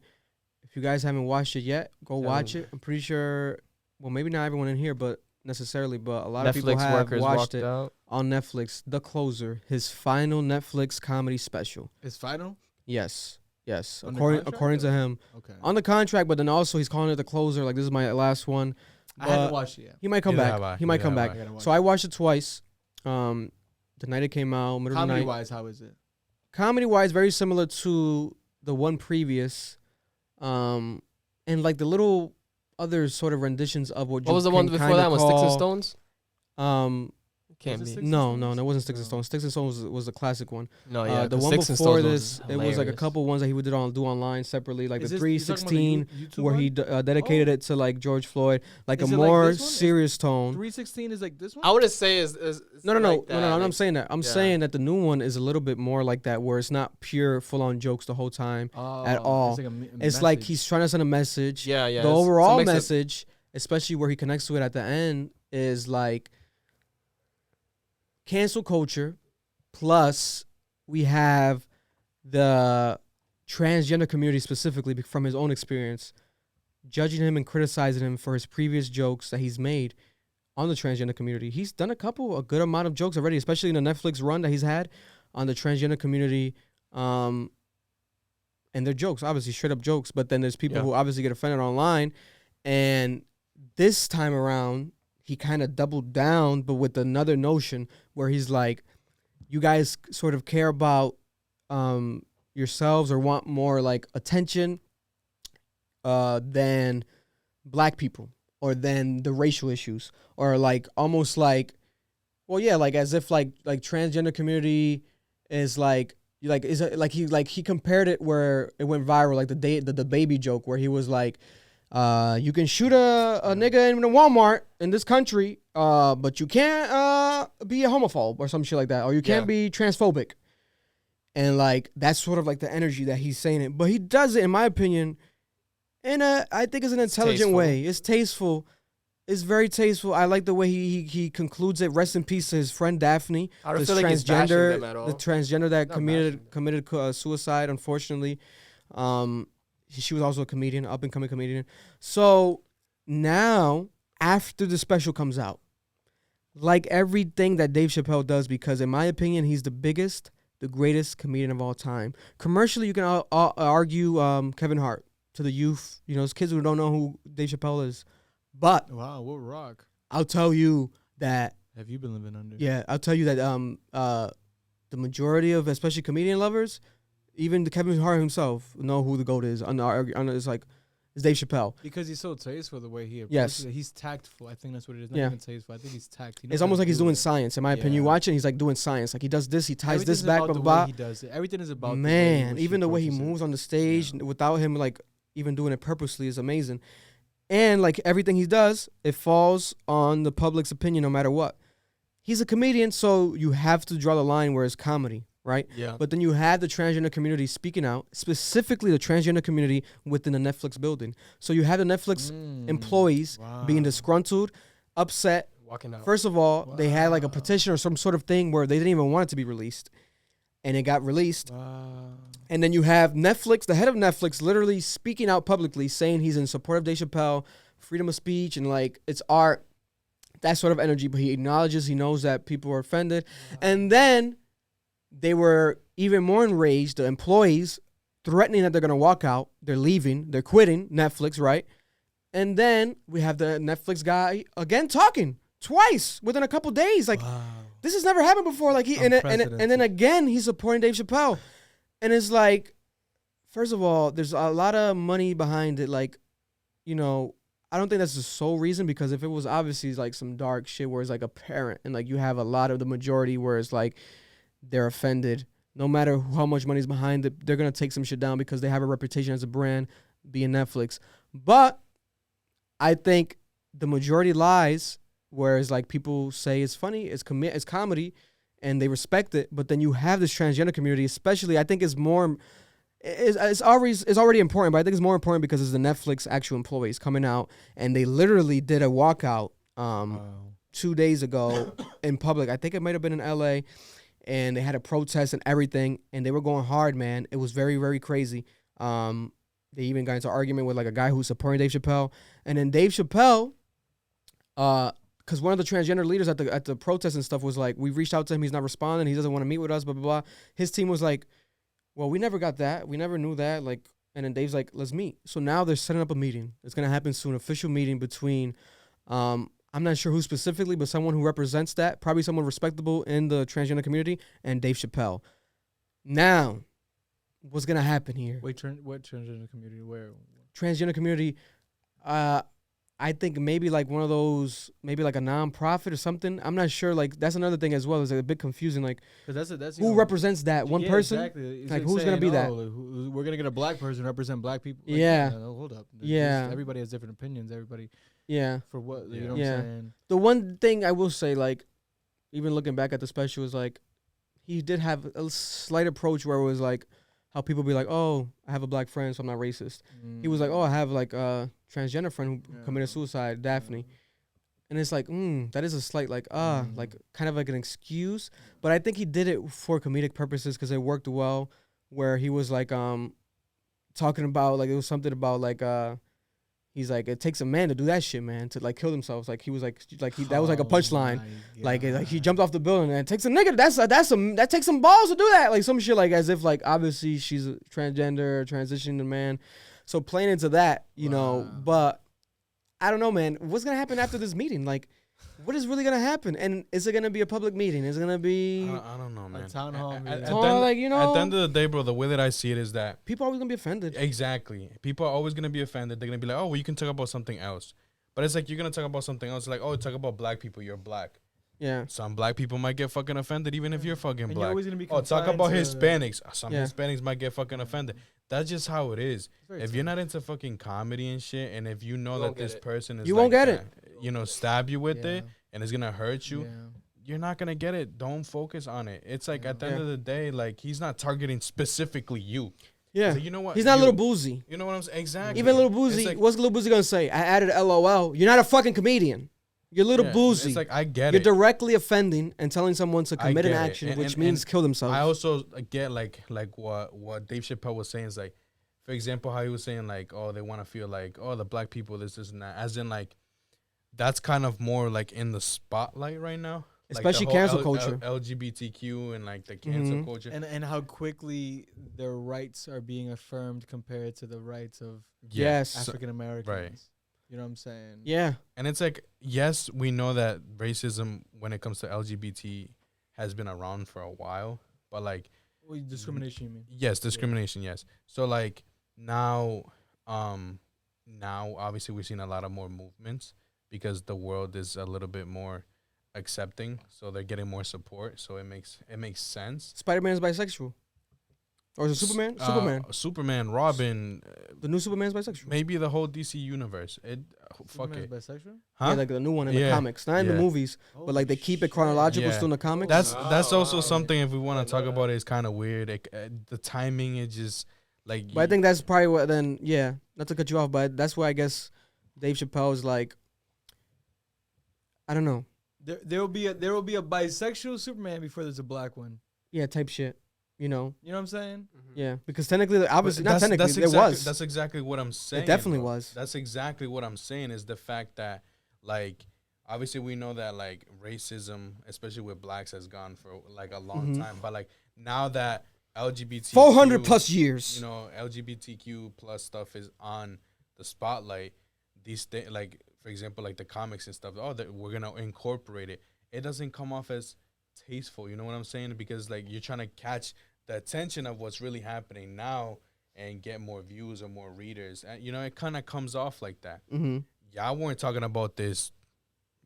If you guys haven't watched it yet, go watch it. I'm pretty sure, well, maybe not everyone in here, but a lot of people have watched it on Netflix. The Closer, his final Netflix comedy special. His final? Yes. According to him. Okay. On the contract, but then also he's calling it The Closer. Like, this is my last one. I haven't watched it yet. He might come back. He might come back. So I watched it twice. The night it came out, middle of the night. Comedy-wise, how is it? Comedy-wise, very similar to the one previous. And like the little other sort of renditions of what was the one before that one? Sticks and Stones? Can't be. No, it wasn't Sticks and Stones. Sticks and Stones was the classic one. No, yeah. The one before this, it was like a couple ones that he would do online separately, like the 316, where he dedicated it to like George Floyd, like a more serious tone. 316 is like this one? I wouldn't say is no. I'm saying that. I'm saying that the new one is a little bit more like that, where it's not pure full-on jokes the whole time at all. It's like he's trying to send a message. Yeah. The overall message, especially where he connects to it at the end, is like cancel culture, plus we have the transgender community specifically from his own experience, judging him and criticizing him for his previous jokes that he's made on the transgender community. He's done a good amount of jokes already, especially in the Netflix run that he's had on the transgender community. And they're jokes, obviously straight up jokes, but then there's people who obviously get offended online. And this time around, he kind of doubled down, but with another notion where he's like, you guys sort of care about yourselves or want more like attention than black people or than the racial issues, or like almost like, well, yeah, like as if like transgender community is like he compared it where it went viral, like the baby joke where he was like, you can shoot a nigga in a Walmart in this country, but you can't be a homophobe or some shit like that, or you can't be transphobic. And like that's sort of like the energy that he's saying it, but he does it, in my opinion, in I think it's an intelligent way. It's tasteful. It's very tasteful. I like the way he concludes it. Rest in peace to his friend Daphne, I don't feel like he's bashing them at all. the transgender that committed suicide, unfortunately. She was also a comedian, up-and-coming comedian. So now, after the special comes out, like everything that Dave Chappelle does, because in my opinion, he's the biggest, the greatest comedian of all time. Commercially, you can argue Kevin Hart to the youth. Those kids who don't know who Dave Chappelle is. But wow, what rock? I'll tell you, that. Have you been living under? Yeah, I'll tell you that the majority of especially comedian lovers, even the Kevin Hart himself, know who the GOAT is. It's Dave Chappelle. Because he's so tasteful the way he yes. it. He's tactful. I think that's what it is. Not even tasteful. I think he's tact. It's almost like he's doing science. In my opinion, you watch it, he's like doing science. Like he does this, he ties this back, blah, blah, blah. He does it. Everything is about even the way he moves on the stage without him like even doing it purposely is amazing. And like everything he does, it falls on the public's opinion no matter what. He's a comedian, so you have to draw the line where it's comedy. Right? Yeah. But then you had the transgender community speaking out, specifically the transgender community within the Netflix building. So you had the Netflix employees being disgruntled, upset. Walking out. First of all, they had like a petition or some sort of thing where they didn't even want it to be released. And it got released. And then you have Netflix, the head of Netflix, literally speaking out publicly, saying he's in support of Dave Chappelle, freedom of speech, and like it's art, that sort of energy. But he acknowledges, he knows that people are offended. And then they were even more enraged, the employees, threatening that they're going to walk out. They're leaving. They're quitting Netflix, right? And then we have the Netflix guy again talking twice within a couple days. Like, this has never happened before. Like and then again, he's supporting Dave Chappelle. And it's like, first of all, there's a lot of money behind it. Like, you know, I don't think that's the sole reason, because if it was obviously like some dark shit where it's like apparent and like you have a lot of the majority where it's like, they're offended. No matter how much money's behind it, they're going to take some shit down because they have a reputation as a brand, being Netflix. But I think the majority lies, whereas like people say it's funny, it's comedy, and they respect it. But then you have this transgender community, especially, I think it's already important, but I think it's more important because it's the Netflix actual employees coming out, and they literally did a walkout 2 days ago in public. I think it might have been in LA. And they had a protest and everything, and they were going hard, man. It was very, very crazy. They even got into an argument with like a guy who's supporting Dave Chappelle, and then Dave Chappelle, because one of the transgender leaders at the protest and stuff was like, we reached out to him, he's not responding, he doesn't want to meet with us, blah blah blah. His team was like, well, we never got that, we never knew that, like, and then Dave's like, let's meet. So now they're setting up a meeting. It's gonna happen soon, official meeting between. I'm not sure who specifically, but someone who represents that, probably someone respectable in the transgender community, and Dave Chappelle. Now, what's going to happen here? Wait, what transgender community? Where? Transgender community, I think maybe like one of those, maybe like a non-profit or something. I'm not sure. Like, that's another thing as well. It's like a bit confusing. Like, that's who represents that? One person? Exactly. Like, who's going to be that? We're going to get a black person represent black people. Like, yeah. No, hold up. Everybody has different opinions. Everybody. Yeah. For what? You know what I'm saying? The one thing I will say, like, even looking back at the special, is like, he did have a slight approach where it was like, how people be like, oh, I have a black friend, so I'm not racist. He was like, oh, I have like a transgender friend who committed suicide, Daphne. And it's like, that is a slight like kind of like an excuse. But I think he did it for comedic purposes because it worked well, where he was like talking about, like, it was something about like he's like, it takes a man to do that shit, man, to like kill themselves. Like he was like that was like a punchline. Like he jumped off the building, and it takes a nigga. That takes some balls to do that. Like some shit, like as if like obviously she's a transgender, transitioned to man. So playing into that, you know. But I don't know, man. What's gonna happen after this meeting? Like, what is really gonna happen? And is it gonna be a public meeting? Is it gonna be? I don't know, man. A town hall. At the end of the day, bro, the way that I see it is that people are always gonna be offended. Exactly. People are always gonna be offended. They're gonna be like, oh, well, you can talk about something else. But it's like you're gonna talk about something else. Like, oh, talk about black people. You're black. Yeah. Some black people might get fucking offended even if you're fucking and black. You're always gonna be talk about Hispanics. Some Hispanics might get fucking offended. That's just how it is. If you're not into fucking comedy and shit, and if you know that this person is you won't get it. You know, stab you with it, and it's gonna hurt you. You're not gonna get it. Don't focus on it. It's like at the end of the day, like he's not targeting specifically you. Yeah. Like, you know what? He's not Lil Boosie. You know what I'm saying? Exactly. Even Lil Boosie, like, what's Lil Boosie gonna say? I added LOL. You're not a fucking comedian. You're Lil Boosie. It's like, I get You're directly offending and telling someone to commit an action, which means kill themselves. I also get like what Dave Chappelle was saying is like, for example, how he was saying like, oh, they want to feel like, oh, the black people, this and that. As in like, that's kind of more like in the spotlight right now. Especially like cancel culture. LGBTQ and like the cancel culture. And how quickly their rights are being affirmed compared to the rights of yes African Americans. Right. You know what I'm saying? Yeah. And it's like, yes, we know that racism when it comes to LGBT has been around for a while, but like discrimination, you mean? Yes, discrimination, yes. So like now obviously we've seen a lot of more movements because the world is a little bit more accepting, so they're getting more support, so it makes sense. Spider-Man's bisexual. Or is it Superman? Superman, Robin. The new Superman's bisexual. Maybe the whole DC universe. Fuck it. Bisexual? Huh? Yeah, like the new one in the comics. Not in the movies, but like they keep it chronological still in the comics. That's also something, if we want to talk about it, is kind of weird. The timing is just like... But I think that's probably what then, not to cut you off, but that's why I guess Dave Chappelle is like, I don't know. There will be a bisexual Superman before there's a black one. Yeah, type shit. You know what I'm saying? Mm-hmm. Yeah, because technically, obviously, not technically, there was. That's exactly what I'm saying. It definitely was. That's exactly what I'm saying is the fact that, like, obviously we know that, like, racism, especially with blacks, has gone for, like, a long time. But, like, now that LGBTQ... 400 plus years. You know, LGBTQ plus stuff is on the spotlight. These things, like, for example, like the comics and stuff, we're going to incorporate it. It doesn't come off as tasteful, you know what I'm saying? Because, like, you're trying to catch the attention of what's really happening now and get more views or more readers. And, you know, it kind of comes off like that. Y'all weren't talking about this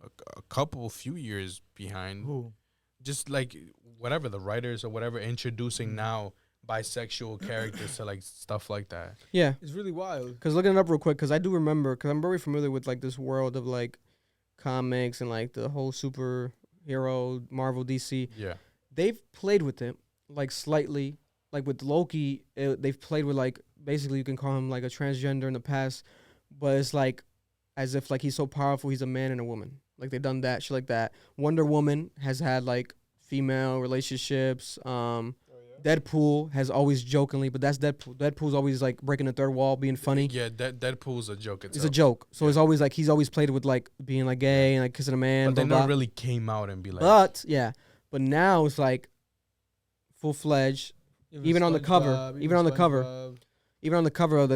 a few years behind. Who? Just, like, whatever, the writers or whatever, introducing now bisexual characters to, like, stuff like that. Yeah. It's really wild. Because looking it up real quick, because I do remember, because I'm very familiar with, like, this world of, like, comics and, like, the whole superhero, Marvel, DC. Yeah. They've played with it. Like slightly, like with Loki, they've played with like basically you can call him like a transgender in the past, but it's like as if like he's so powerful he's a man and a woman. Like they've done that shit like that. Wonder Woman has had like female relationships. Deadpool has always jokingly, but that's Deadpool. Deadpool's always like breaking the third wall, being funny. Yeah, Deadpool's a joke itself. It's a joke. So it's always like he's always played with like being like gay and like kissing a man. But they never really came out and be like. But now it's like full-fledged, even on the cover of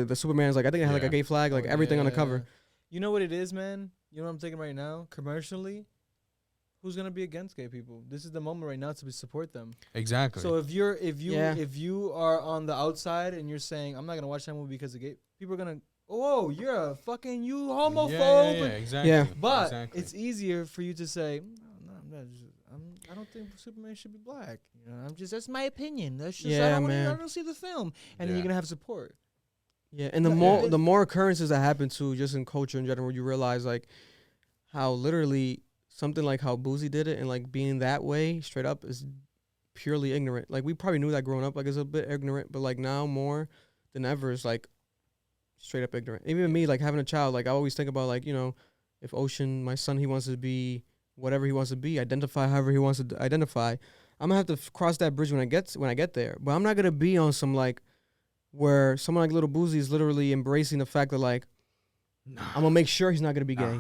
the Superman's like I think it had like a gay flag, like everything on the cover. You know what it is, man? You know what I'm thinking right now? Commercially, who's gonna be against gay people? This is the moment right now to support them. Exactly. So if you are on the outside and you're saying I'm not gonna watch that movie because of gay, people are gonna you're a fucking homophobe. Yeah, exactly. Yeah, but it's easier for you to say I don't think Superman should be black. You know, that's my opinion. That's just I don't see the film, and then you're gonna have support. Yeah, and the more occurrences that happen too, just in culture in general, you realize like how literally something like how Boosie did it and like being that way straight up is purely ignorant. Like we probably knew that growing up, like it's a bit ignorant, but like now more than ever is like straight up ignorant. Even me, like having a child, like I always think about like, you know, if Ocean, my son, he wants to be whatever he wants to be, identify however he wants to identify. I'm gonna have to cross that bridge when I get there. But I'm not gonna be on some like where someone like Little Boosie is literally embracing the fact that like I'm gonna make sure he's not gonna be gay.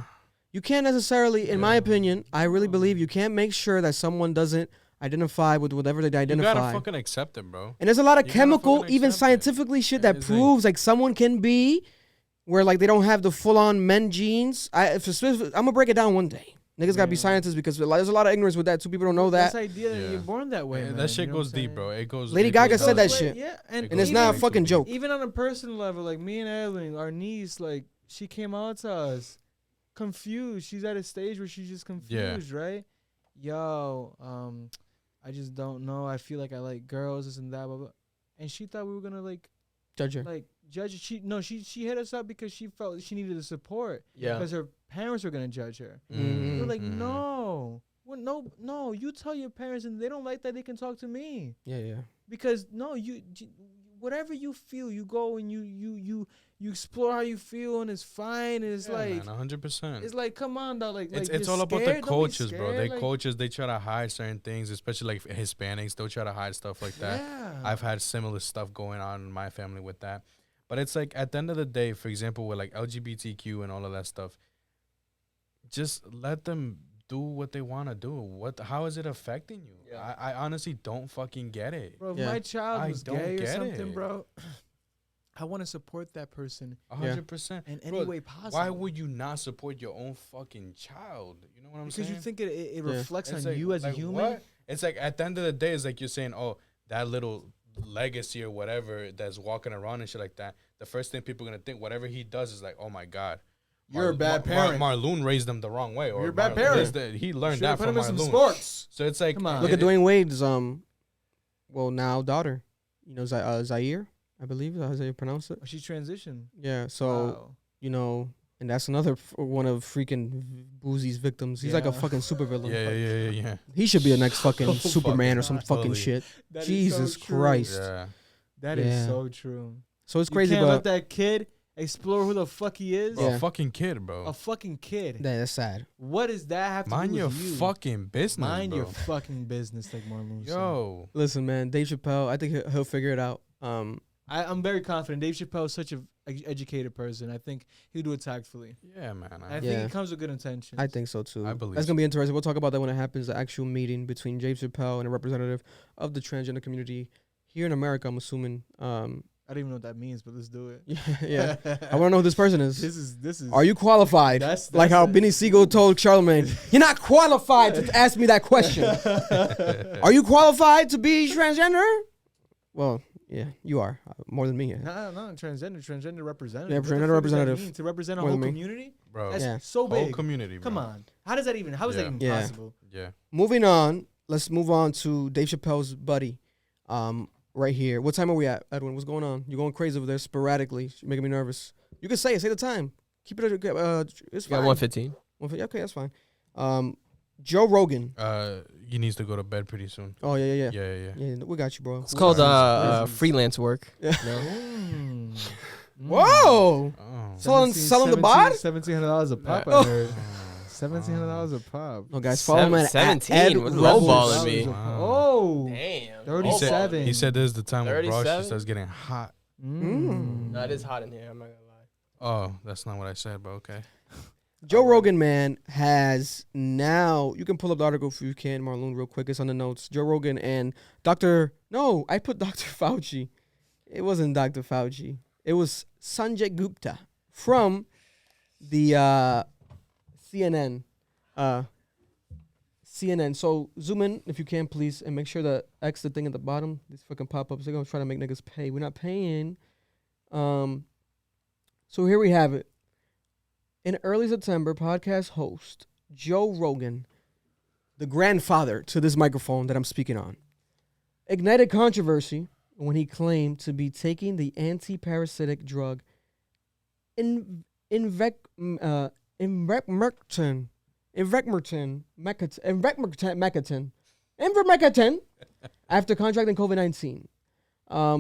You can't necessarily, in my opinion, I really believe you can't make sure that someone doesn't identify with whatever they identify. You gotta fucking accept it, bro. And there's a lot of chemical, even scientifically shit that proves like someone can be where like they don't have the full on men genes. I'm gonna break it down one day. Niggas gotta be scientists because there's a lot of ignorance with that too. People don't know that. That's the idea that you're born that way. Man, that shit goes deep, bro. It goes. Lady Gaga said that shit. Yeah, and it's not a fucking joke. Even on a personal level, like me and Evelyn, our niece, like she came out to us confused. She's at a stage where she's just confused, right? Yo, I just don't know. I feel like I like girls, this and that, blah blah. And she thought we were gonna like judge her. Like judge her. She hit us up because she felt she needed the support. Yeah. Because her parents were gonna judge her. Mm-hmm. We're like, no. Well, no. You tell your parents, and they don't like that. They can talk to me. Yeah. Because you whatever you feel, you go and you explore how you feel, and it's fine. And it's like 100%. It's like, come on, dog. Like it's all about the cultures, bro. They try to hide certain things, especially like Hispanics. They'll try to hide stuff like that. Yeah. I've had similar stuff going on in my family with that. But it's like at the end of the day, for example, with like LGBTQ and all of that stuff, just let them do what they want to do. How is it affecting you? Yeah. I honestly don't fucking get it. Bro, if my child was gay or something, bro, I want to support that person 100%. in any way possible. Why would you not support your own fucking child? You know what I'm saying? Because you think it reflects on like, you as a human. What? It's like at the end of the day, it's like you're saying, oh, that little legacy or whatever that's walking around and shit like that. The first thing people are gonna think, whatever he does, is like, oh my god, you're a bad parent. Marloon raised them the wrong way, or you're a bad parent. He learned that from Marloon. Sports. So it's like, come on. Look at Dwayne Wade's now daughter, Zaire, I believe that's how you pronounce it. She transitioned. Yeah, so and that's another one of freaking Boosie's victims. He's like a fucking supervillain. Yeah. He should be the next fucking Superman or some fucking shit. That Jesus so Christ. Yeah. That is so true. So it's crazy, you can't but let that kid explore who the fuck he is. Bro, a fucking kid, bro. A fucking kid. Yeah, that's sad. What does that have to Mind do your with you? fucking business, Mind bro. your fucking business, like Marlon said. Yo. Listen, man, Dave Chappelle, I think he'll figure it out. I'm very confident. Dave Chappelle is such an educated person. I think he'll do it tactfully. Yeah, man. I think he comes with good intentions. I think so, too. I believe that's going to be interesting. We'll talk about that when it happens, the actual meeting between Dave Chappelle and a representative of the transgender community here in America, I'm assuming. I don't even know what that means, but let's do it. Yeah. I want to know who this person is. This is. Are you qualified? That's like how Benny Siegel told Charlemagne, you're not qualified to ask me that question. Are you qualified to be transgender? Well, yeah, you are. More than me. Yeah. No, transgender representative. Yeah, transgender representative. To represent a whole community? Bro. That's so big. Whole community, bro. Come on. How is that even possible? Yeah. Moving on, let's move on to Dave Chappelle's buddy. Right here. What time are we at, Edwin? What's going on? You're going crazy over there sporadically. You're making me nervous. You can say it. Say the time. Keep it. It's fine. Got 1:15. Okay, that's fine. Joe Rogan. He needs to go to bed pretty soon. Oh yeah. Yeah. We got you, bro. It's called freelance work. Yeah. No? Whoa. Oh. Selling the bod? $1,700 a pop. I heard. $1,700 a pop. No, guys, follow him at 17 was lowballing me. Oh, damn. 37. He said this is the time when bro 37? starts getting hot. No, it is hot in here. I'm not gonna lie. Oh, that's not what I said, but okay. Joe Rogan, man, has now, you can pull up the article if you can, Marlon, real quick. It's on the notes. Joe Rogan and I put Dr. Fauci. It wasn't Dr. Fauci. It was Sanjay Gupta from the CNN. CNN. So zoom in if you can, please, and make sure to X the thing at the bottom. These fucking pop-ups, they're going to try to make niggas pay. We're not paying. So here we have it. In early September, podcast host Joe Rogan, the grandfather to this microphone that I'm speaking on, ignited controversy when he claimed to be taking the anti-parasitic drug Ivermectin after contracting COVID-19.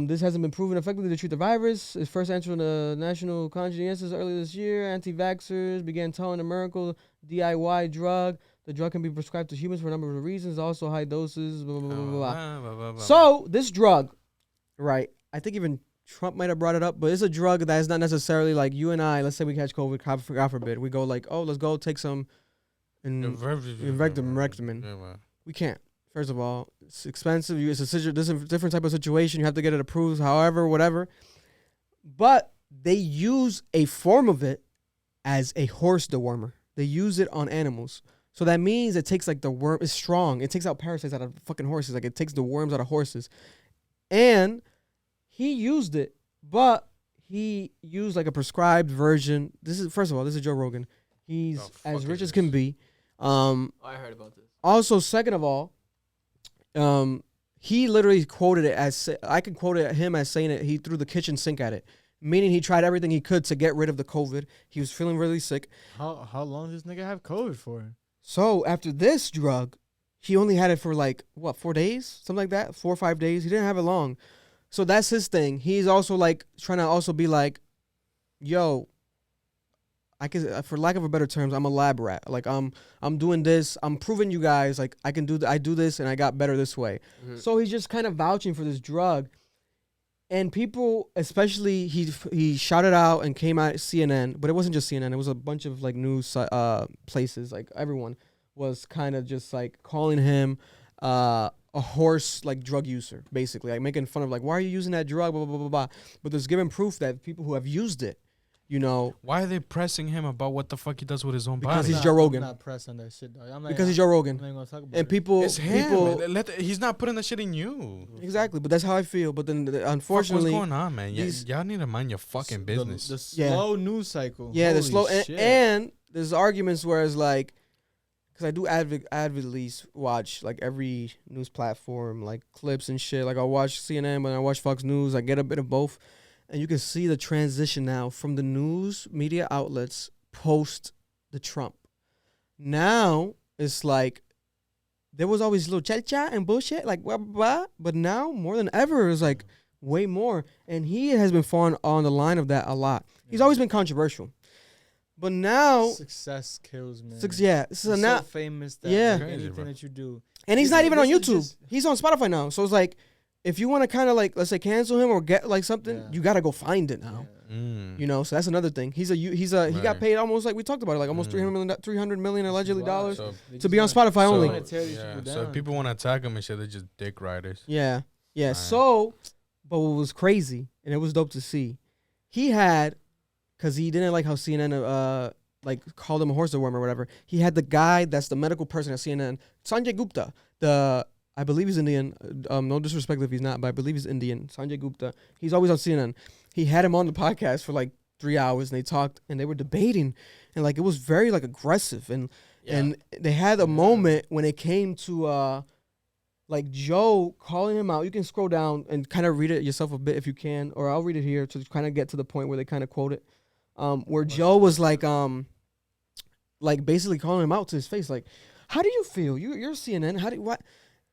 This hasn't been proven effectively to treat the virus. It first entered the national conscientious earlier this year. Anti-vaxxers began telling the miracle DIY drug. The drug can be prescribed to humans for a number of reasons, also high doses, blah, blah, blah, blah. So this drug, right, I think even Trump might have brought it up, but it's a drug that is not necessarily like you and I, let's say we catch COVID, God forbid, we go like, oh, let's go take some Ivermectin. We can't. First of all, it's expensive. It's a different type of situation. You have to get it approved, however, whatever. But they use a form of it as a horse dewormer. They use it on animals. So that means it takes like the worm, it's strong. It takes out parasites out of fucking horses. Like it takes the worms out of horses. And he used it, but he used like a prescribed version. First of all, this is Joe Rogan. He's as rich as can be. I heard about this. Also, second of all, he literally quoted it as, I could quote it him as saying it, he threw the kitchen sink at it, meaning he tried everything he could to get rid of the COVID. He was feeling really sick. How long does this nigga have COVID for? So after this drug, he only had it for like, 4 days? Something like that, 4 or 5 days. He didn't have it long. So that's his thing. He's also like trying to also be like, yo, I can, for lack of a better terms, I'm a lab rat. Like I'm doing this. I'm proving you guys like I can do. I do this and I got better this way. Mm-hmm. So he's just kind of vouching for this drug, and people, especially he shouted out and came out at CNN, but it wasn't just CNN. It was a bunch of like news places. Like everyone was kind of just like calling him a horse like drug user, basically, like making fun of like, why are you using that drug, blah blah blah blah blah. But there's given proof that people who have used it, you know, why are they pressing him about what the fuck he does with his own because body? he's Joe Rogan. I'm not pressed on that shit, dog. I'm not, Because he's Joe Rogan. I'm not even gonna talk about And it. people, It's him. people, He's not putting the shit in you. exactly. But that's how I feel. But then, unfortunately, What's going on, man? these- Y'all need to mind your fucking business. The slow news cycle. yeah, the Holy slow shit. and there's arguments where it's like, because I do avidly watch like every news platform, like clips and shit. Like I watch CNN, but I watch Fox News. I get a bit of both, and you can see the transition now from the news media outlets post the Trump. Now it's like there was always little chat and bullshit, like blah, blah, blah, but now more than ever is like way more, and he has been falling on the line of that a lot. He's always been controversial, but now success kills, man. yeah. So You're now, so famous that Yeah. like, anything that you do, and he's not even on this is YouTube. just- He's on Spotify now. So it's like, if you want to kind of like, let's say, cancel him or get like something, Yeah. you gotta go find it now. Mm. You know, so that's another thing. He got Right. paid almost like we talked about it, like almost Mm. 300 million allegedly Wow. dollars So, They to just be on wanna- Spotify only. wanna tear these yeah. people So down. if people want to attack him and shit, they're just dick riders. Yeah. Yeah. Right. So, but what was crazy, and it was dope to see, he had, because he didn't like how CNN like called him a horse dewormer or whatever. He had the guy that's the medical person at CNN, Sanjay Gupta. I believe he's Indian. No disrespect if he's not, but I believe he's Indian. Sanjay Gupta. He's always on CNN. He had him on the podcast for like 3 hours, and they talked, and they were debating, and like it was very like aggressive, and they had a moment when it came to like Joe calling him out. You can scroll down and kind of read it yourself a bit if you can, or I'll read it here to kind of get to the point where they kind of quote it, where Joe was like basically calling him out to his face, like, how do you feel? You're CNN. How do you, what?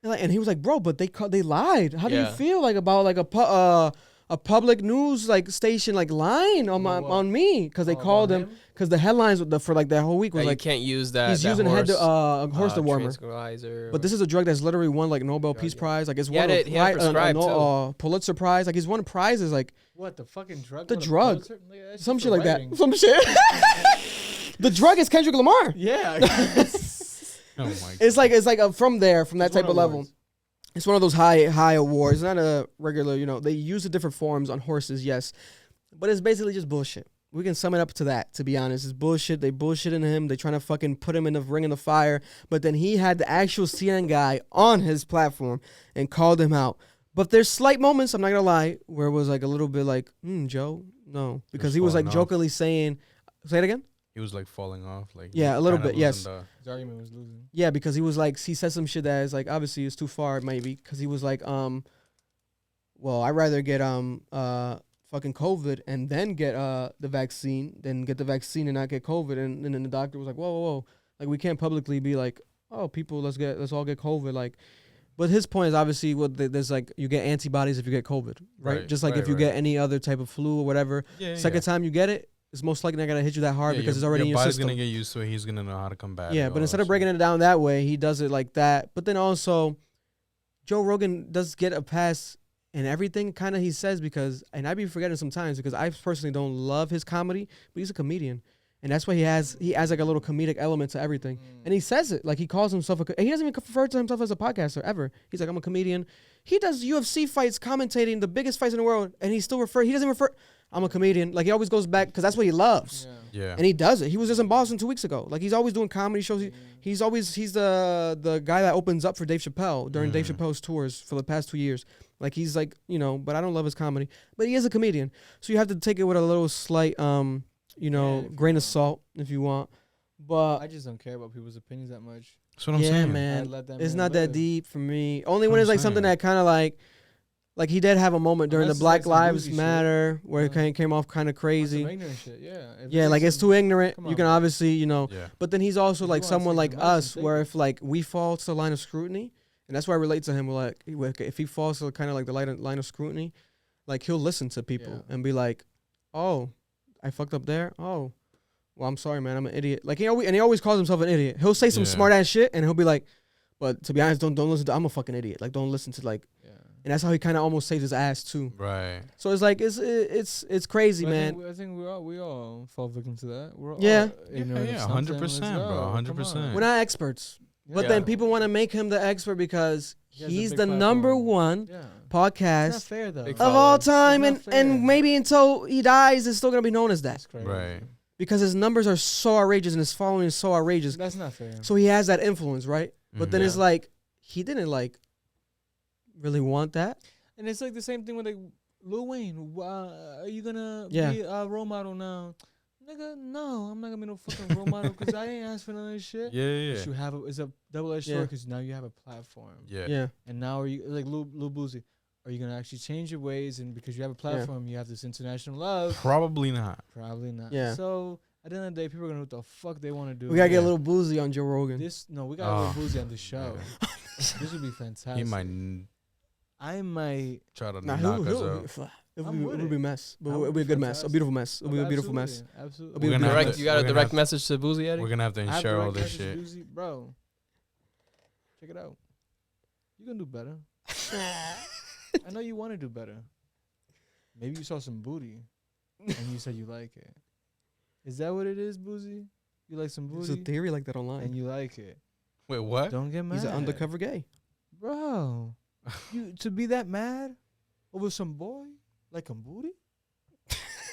And he was like, bro, but they lied. How do you feel like about like a public news like station like lying on me because they called him because the headlines for like that whole week was you like can't use that. he's that using horse, horse dewormer. tranquilizer But this is a drug that's literally won like Nobel Peace Prize. Like it's He won had it- he had it prescribed, Pulitzer Prize. Like he's won prizes like What the fucking drug? The What a drug. Pulitzer? Like, that's some just shit for like writing. that. Some shit. The drug is Kendrick Lamar. Yeah. Oh my. It's like from that type one of level. awards. It's one of those high awards, not a regular. You know, they use the different forms on horses, yes, but it's basically just bullshit. We can sum it up to that. To be honest, it's bullshit. They bullshitting him. They trying to fucking put him in the ring in the fire. But then he had the actual CNN guy on his platform and called him out. But there's slight moments, I'm not gonna lie, where it was like a little bit like, Joe, no, because he was like falling off. jokingly saying, say it again. He was like falling off, like Yeah, a little bit, yes. His argument was losing. Yeah, because he was like, he said some shit that is like, obviously it's too far, maybe, because he was like, well, I'd rather get fucking COVID and then get the vaccine than get the vaccine and not get COVID. And then the doctor was like, whoa, like we can't publicly be like, oh, people, let's all get COVID, like. But his point is obviously there's like you get antibodies if you get COVID, right? Just like if you get any other type of flu or whatever. Second time you get it, it's most likely not gonna hit you that hard because it's already in your system. Your body's gonna get used to it. He's gonna know how to combat it. Yeah, but instead of breaking it down that way, he does it like that. But then also, Joe Rogan does get a pass in everything kind of he says because, and I be forgetting sometimes because I personally don't love his comedy, but he's a comedian. And that's why he has like a little comedic element to everything. And he says it, like he calls himself he doesn't even refer to himself as a podcaster ever. He's like, I'm a comedian. He does UFC fights, commentating the biggest fights in the world. And he doesn't refer, I'm a comedian. Like he always goes back because that's what he loves. Yeah. And he does it. He was just in Boston 2 weeks ago. Like he's always doing comedy shows. He's the guy that opens up for Dave Chappelle during Dave Chappelle's tours for the past 2 years. Like he's like, but I don't love his comedy. But he is a comedian. So you have to take it with a little slight grain of salt if you want. But I just don't care about people's opinions that much. That's what I'm saying. man, Let them it's man not that live. deep for me. Only when I'm it's like saying. something that kind of like he did have a moment during Unless the it's like Black some Lives Boosie shit. Matter where Yeah. it came off kind of Or crazy. some ignorant shit, yeah. If Yeah, like it's some- too ignorant. come You on, can man. obviously, Yeah. but then he's also If like you wanna someone take like the medicine, us, take where it. if like we fall to the line of scrutiny, and that's why I relate to him. Like if he falls to kind of like the line of scrutiny, like he'll listen to people and be like, "Oh, I fucked up there. Oh, well, I'm sorry, man. I'm an idiot." Like he always calls himself an idiot. He'll say some Yeah. smart ass shit, and he'll be like, "But to be honest, don't listen to. I'm a fucking idiot. Like don't listen to like." Yeah. And that's how he kind of almost saves his ass too. Right. So it's like it's crazy, But man. I think we all fall victim to that. We're Yeah. all ignorant of Yeah, something. 100%, Let's bro, go. 100%. Come on. We're not experts. But then people want to make him the expert because he's the number one podcast fair, though. of all time, and maybe until he dies, it's still gonna be known as that. Right. Because his numbers are so outrageous and his following is so outrageous. That's not fair. So he has that influence, right? But then it's like he didn't like really want that. And it's like the same thing with like Lil Wayne. Are you gonna be a role model now? Nigga, no, I'm not gonna be no fucking role model because I ain't asked for none of this shit. Yeah. You have it's a double-edged sword because now you have a platform. Yeah. And now are you like Lil Boosie? Are you gonna actually change your ways? And because you have a platform, you have this international love. Probably not. Probably not. Yeah. So at the end of the day, people are gonna do what the fuck they want to do. We gotta get a little Boosie on Joe Rogan. We got a little Boosie on the show. This would be fantastic. He might. I might try to knock us out. It would be a mess. But it'll be a good mess. A beautiful mess. It'll be a beautiful mess. Absolutely. You got a direct message to Boosie, Eddie? We're going to have to insure all this shit. Boosie, bro, check it out. You're going to do better. I know you want to do better. Maybe you saw some booty and you said you like it. Is that what it is, Boosie? You like some booty? There's a theory like that online. And you like it. Wait, what? Don't get mad. He's an undercover gay. Bro, you to be that mad over some boy? Like a booty?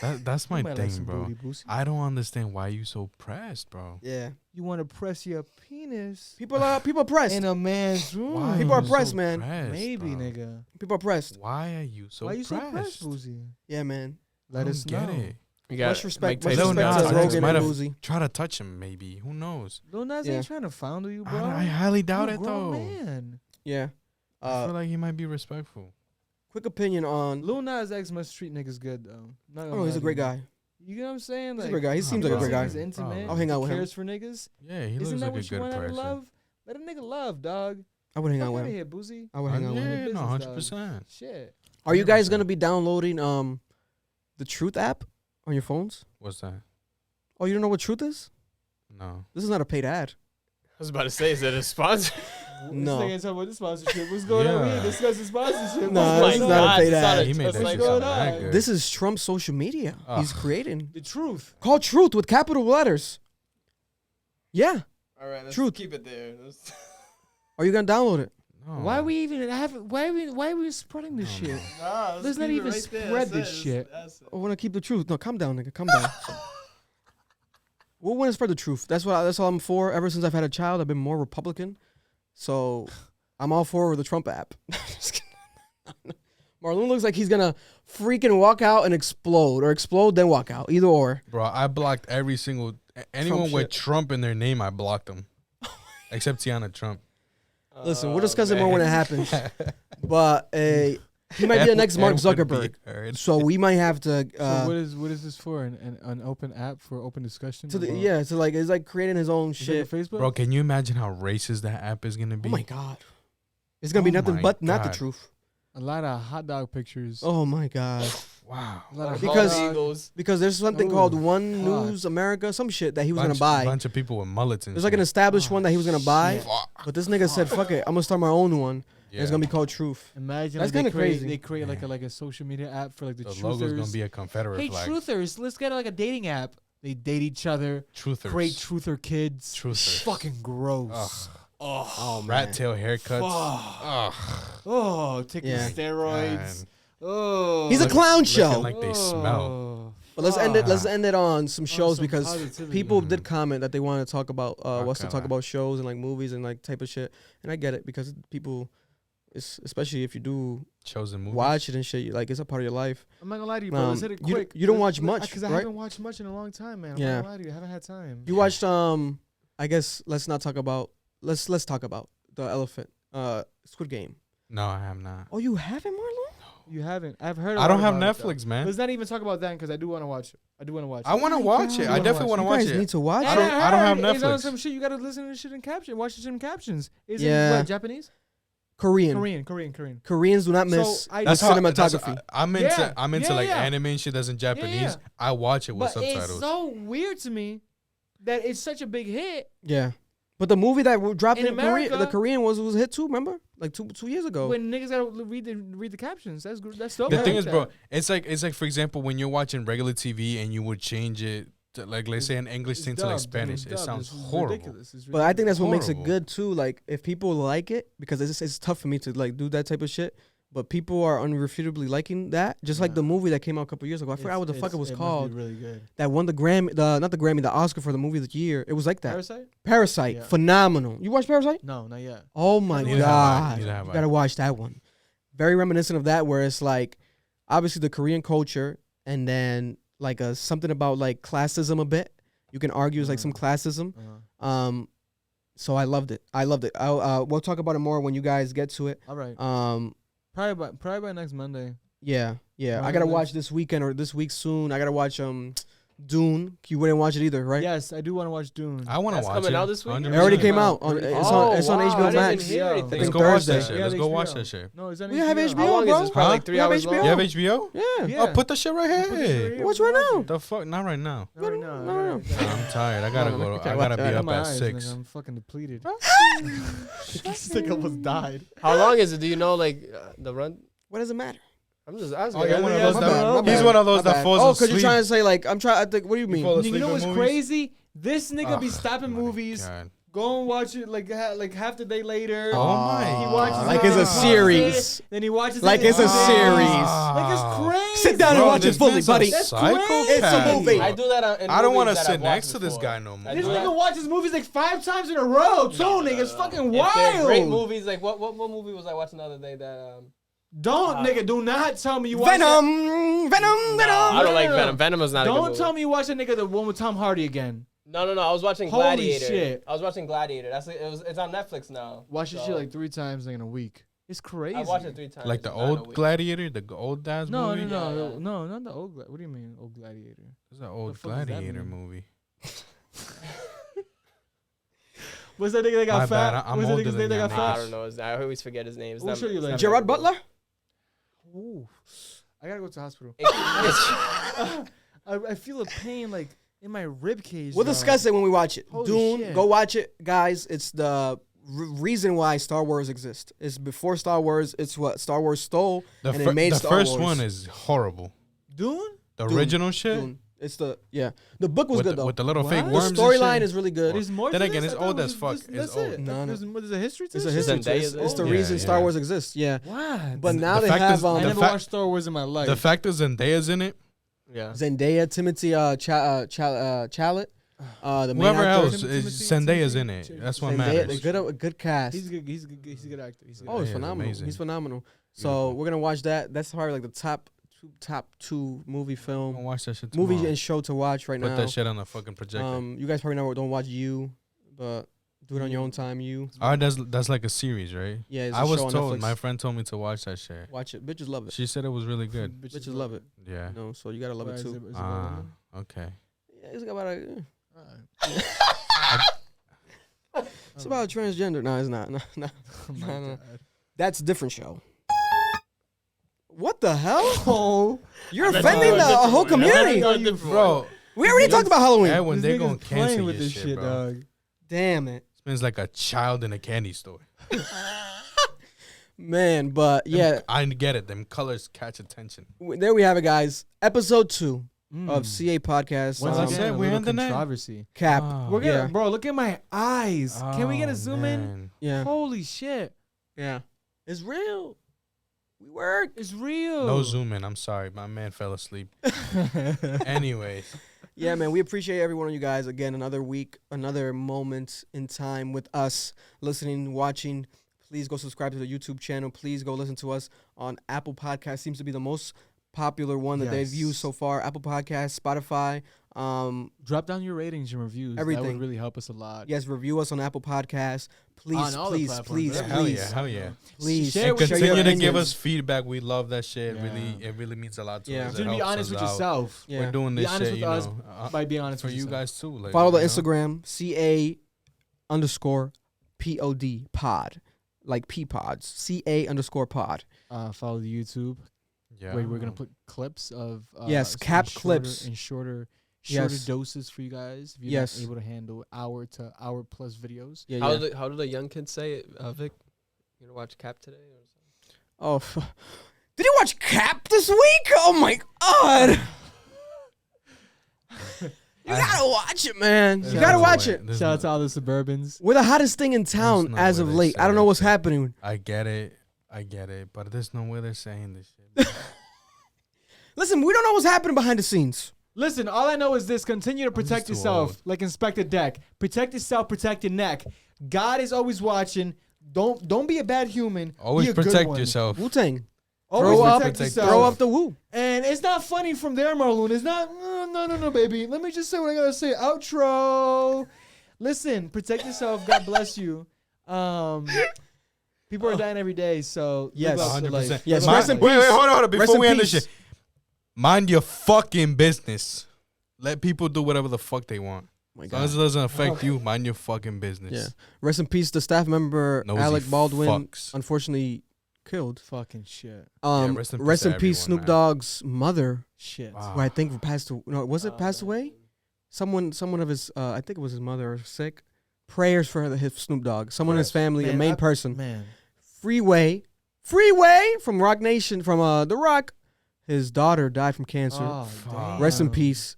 That's my thing, like bro. Booty, I don't understand why you so pressed, bro. Yeah. You want to press your penis? People are pressed. In a man's room. Why people are so pressed, man. Maybe, bro? nigga. People are pressed. Why are you so Why you pressed? so pressed, Boosie? Yeah, man. Let us get know. it. You got Much respect. Much Lil respect Nas to X Rogan might and have Boosie. try to touch him, maybe. Who knows? Lil Nas ain't trying to fondle you, bro. I highly doubt you it, grown though. Man. Yeah. I feel like he might be respectful. Quick opinion on Lil Nas X must treat niggas good though. Oh, he's a great guy. You know what I'm saying? He's a great guy. He seems like a great guy. He's intimate. I'll hang out with him. Cares for niggas. Yeah, he Isn't looks that like what a you good want out of person. love? Let a nigga love, dog. I would hang out Fuck with outta him. here, Boosie. I would hang out with Yeah, him. no, Business, 100%. Shit. Are you guys gonna be downloading the Truth app on your phones? What's that? Oh, you don't know what Truth is? No. This is not a paid ad. I was about to say, is that a sponsor? No. This nigga talking about the sponsorship. What's going on? We ain't discussing sponsorship. No, What's this is going not on? a paid ad. He made that What's shit going sound that on? good. This is Trump's social media. He's Ugh. creating. The truth. Called Truth with capital letters. Yeah. All right, let's Truth. keep it there. Are you gonna download it? No. Why are we even why are we spreading this shit? Let's not even spread this shit. I want to keep the truth. No, calm down, nigga. Calm down. We'll want to spread the truth. That's all I'm for. Ever since I've had a child, I've been more Republican. So I'm all for the Trump app. Marlon looks like he's gonna freaking walk out and explode, or explode then walk out. Either or. Bro, I blocked every single anyone Trump with shit. Trump in their name. I blocked them, except Tiana Trump. Listen, we'll discuss it more when it happens. But he might be the next Mark Zuckerberg. So we might have to. So what is this for? An open app for open discussion? So it's like creating his own shit. Like Facebook? Bro, can you imagine how racist that app is gonna be? Oh my god, it's gonna be nothing my but not the God. truth. A lot of hot dog pictures. Oh my god. Wow. A lot of Because- hot dog- Because there's something Ooh, called One hot. News America, some shit that he was gonna buy. Bunch of people with mullets and There's like an shit. established one that he was gonna buy, Fuck. but this nigga said, "Fuck it, I'm gonna start my own one." Yeah. And it's gonna be called Truth. Imagine That's like, kinda crazy. They create Yeah. like a social media app for like the The truthers. logo's gonna be a Confederate Hey, flag. truthers, let's get like a dating app. They date each other. Truthers. Create truther kids. Truthers. Fucking gross. Ugh. Oh Rat tail haircuts. Fuck. Ugh. Oh, taking Yeah. steroids. Man. Oh, He's a clown show. Looking like they smell. Oh. But let's end it. Let's end it on some shows some because positivity. people did comment that they want to talk about us to Okay. talk about shows and like movies and like type of shit. And I get it because people, especially if you do Chosen movies. watch it and shit, like it's a part of your life. I'm not gonna lie to you, bro. Let's hit it you quick. don't watch much, because I right? haven't watched much in a long time, man. I'm Yeah. not gonna lie to you. I haven't had time. You watched I guess let's not talk about. Let's talk about the elephant. Squid Game. No, I have not. Oh, you haven't, Marlon? You haven't. I've heard. I don't lot have about it, Netflix, though. man. Let's not even talk about that because I do want to watch it. I do want to watch. I want to watch it. I definitely want to You watch guys it. need to watch I it. don't have It's on Netflix. some shit. You gotta listen to the shit in caption. Watch the shit in captions. Is Yeah. it what, Japanese? Korean. Korean. Koreans do not miss So I- the That's cinematography. I'm into Yeah, I'm into yeah, like yeah. anime and shit that's in Japanese. yeah. I watch it with But it's subtitles. so weird to me that it's such a big hit. Yeah. But the movie that dropped In in Korea, America- the Korean was a hit too, remember? Like two years ago. When niggas gotta read the captions. That's dope. The I thing like is, that. bro, it's like for example when you're watching regular TV and you would change it like let's say an English thing to like Spanish. It sounds horrible. But I think that's what makes it good too. Like if people like it, because it's tough for me to like do that type of shit. But people are unrefutably liking that, just like the movie that came out a couple years ago. I forgot what the fuck it was called. Really good. That won the Grammy, the Oscar for the movie of the year. It was like that. Parasite? Yeah. Phenomenal. You watched Parasite? No, not yet. Oh my God. You gotta watch that one. Very reminiscent of that, where it's like, obviously the Korean culture, and then like something about like classism a bit. You can argue it's like some classism. So I loved it. We'll talk about it more when you guys get to it. All right. Probably by next Monday. Yeah. I gotta watch this weekend or this week soon. I gotta watch Dune. You wouldn't watch it either, right? Yes, I do want to watch Dune. I want to watch it. Coming out this week? It already came out. It's on HBO Max. Let's go watch that shit. Let's go watch that shit. No, it's on We have HBO, How long bro. is this? Probably like 3 hours long? You have HBO? Yeah. Oh, put the shit right here. What's right now? The fuck? Not right now. No. I'm tired. I gotta be up at 6. I'm fucking depleted. This thing almost died. How long is it? Do you know like the run? What does it matter? I'm just asking. Oh, you're one of those My that bad. he's one of those that falls Oh, asleep. because you're trying to say like I'm trying. I think. What do you mean? fall You asleep know in what's movies? crazy? This nigga be stopping Oh my movies, God. go and watch it like half the day later. Oh my! He watches like it, it's a then he series. pauses it, then he watches Like it. it's a series. Like it's crazy. Sit down and Bro, watch it this fully, man's a buddy. psychopath. It's a movie. I do that. I don't want to sit next to this guy no more. This nigga watches movies like 5 times in a row. Too, nigga. It's fucking wild. Great movies. Like what movie was I watching the other day that Nigga, do not tell me you watch Venom. I don't like Venom. Venom is not a good Don't movie. tell me you watch that nigga the one with Tom Hardy again. No. I was watching Holy Gladiator. shit. I was watching Gladiator. It's on Netflix now. Watch this shit like 3 times in a week. It's crazy. I watched it 3 times. Like the old Gladiator, the old dad's movie. No, not the old. What do you mean, old Gladiator? It's an old Gladiator movie. What's that nigga that got My fat? bad, I'm What's that older nigga's than name that y'all got I fat? don't know. I always forget his name. We'll show you later. Gerard Butler. Ooh. I gotta go to the hospital. I feel a pain like in my rib cage. We'll discuss it when we watch it. Holy Dune, shit. go watch it, guys. It's the reason why Star Wars exists. It's before Star Wars. It's what Star Wars stole, and it made the Star Wars. first one is horrible. Dune? The Dune. original shit. Dune. It's the book was with good the, though. with the little fake What? worms. The storyline and is really good. There's more. Then to again, this? it's I thought old it as was fuck. just- It's That's old. it. No. There's a history to It's a this history. shit? It's the Yeah, reason yeah. Star Wars exists. Yeah, What? but now The they fact have is- I the never fact- watched Star Wars in my life. The fact is Zendaya's in it. Yeah. Zendaya, Timothy Chalamet, the main Whoever actor. else is Zendaya's in it. That's what Zendaya, matters. a good cast. He's a good actor. He's a good Oh, he's Yeah, phenomenal. amazing. He's phenomenal. So Beautiful. we're gonna watch that. That's probably like the top two movie I'm film, gonna watch that shit movie tomorrow. and show to watch right Put now. that shit on the fucking projector. You guys probably don't watch You, but do it on your own time. You, that's like a series, right? yeah, it's I a was show on told. Netflix. My friend told me to watch that shit. Watch it. Bitches love it. She said it was really good. Bitches love it. Yeah. You know, so you gotta love it too. Okay. Yeah, it's about it's about transgender. No, it's not. No. That's a different show. What the hell? Oh, You're offending the whole community. Bro, We already talked about Halloween. Edwin, they're gonna cancel playing your with this shit, bro. dog. Damn it, This man's like a child in a candy store. man. But yeah, I get it. Them colors catch attention. there we have it, guys. Episode 2 of CA Podcast. Once Once again, again, a we're little in the net. controversy. Cap. Oh, We're gonna, yeah. bro. Look at my eyes. Can we get a zoom in? man. Yeah, Holy shit, yeah. It's real. We work. it's real. No zoom in. I'm sorry. My man fell asleep. Anyways. Yeah, man. We appreciate every one of you guys. Again, another week, another moment in time with us, listening, watching. Please go subscribe to the YouTube channel. Please go listen to us on Apple Podcasts. Seems to be the most popular one that they've used so far. Apple Podcasts, Spotify. Drop down your ratings and reviews. That Everything. would really help us a lot. Yes, review us on Apple Podcasts. Please, On all the please, platforms, please, right? Hell please. yeah. Hell yeah. Please Share And with your continue to give opinions. us feedback. We love that shit. Yeah. It really means a lot to Yeah. us. To It be helps honest us with out. yourself. Yeah. We're doing Be this honest shit, with you us know, by being honest for with you yourself. guys too. Like, Follow the you know? Instagram, CA_POD pod. Like P-pods. CA_pod. Follow the YouTube. Yeah. Where we're gonna put clips of Yes, cap clips. and shorter Yes. doses for you guys. If you're Yes. not able to handle hour to hour plus videos. Yeah, How yeah. do the young kids say it, Vic? You gonna watch Cap today or something? Oh, did you watch Cap this week? Oh my God. You gotta watch it, man. You There's gotta no watch way. it. There's Shout out no- to all the Suburbans. We're the hottest thing in There's town no as way of they late. say I don't know that what's shit. happening. I get it, but there's no way they're saying this shit. Listen, we don't know what's happening behind the scenes. Listen, all I know is this: continue to protect too yourself, old. like Inspector Deck. Protect yourself, protect your neck. God is always watching. Don't be a bad human. Always be a good protect one. yourself. Wu-Tang. Always Throw up, protect yourself. throw up the woo. And it's not funny from there, Marlon. It's not. No, baby. Let me just say what I gotta say. Outro. Listen, protect yourself. God bless you. People are dying every day, so Yes. live out the life. 100%. Yes, Mind- rest in wait, peace. hold on. Rest Before in we end this peace. shit, mind your fucking business. Let people do whatever the fuck they want. My As long as it doesn't affect you, mind your fucking business. Yeah. Rest in peace, the staff member Nosy Alec Baldwin, fucks. unfortunately killed. Fucking shit. rest in peace to everyone, Snoop man. Dogg's mother, Shit. Wow. who I think passed away. No, was it passed away? Someone of his, I think it was his mother, sick. Prayers for his Snoop Dogg. Someone in his family, a main person. Man. Freeway from Rock Nation, from The Rock. His daughter died from cancer. Oh, damn. Rest in peace.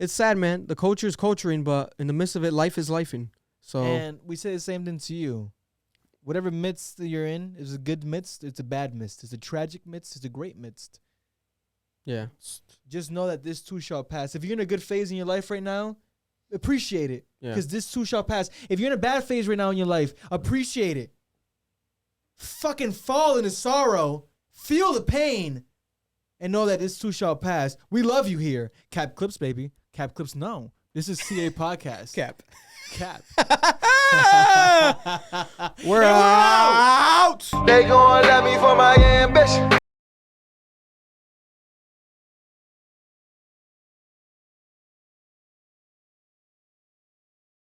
It's sad, man. The culture is culturing, but in the midst of it, life is lifing. So And we say the same thing to you. Whatever midst that you're in is a good midst, it's a bad midst. It's a tragic midst, it's a great midst. yeah, Just know that this too shall pass. If you're in a good phase in your life right now, appreciate it. Yeah. Because this too shall pass. If you're in a bad phase right now in your life, appreciate it. Fucking fall into sorrow. Feel the pain. And know that this too shall pass. We love you here. Cap Clips, baby. Cap Clips, no. This is CA Podcast. Cap. Cap. We're out. They gon' love me for my ambition.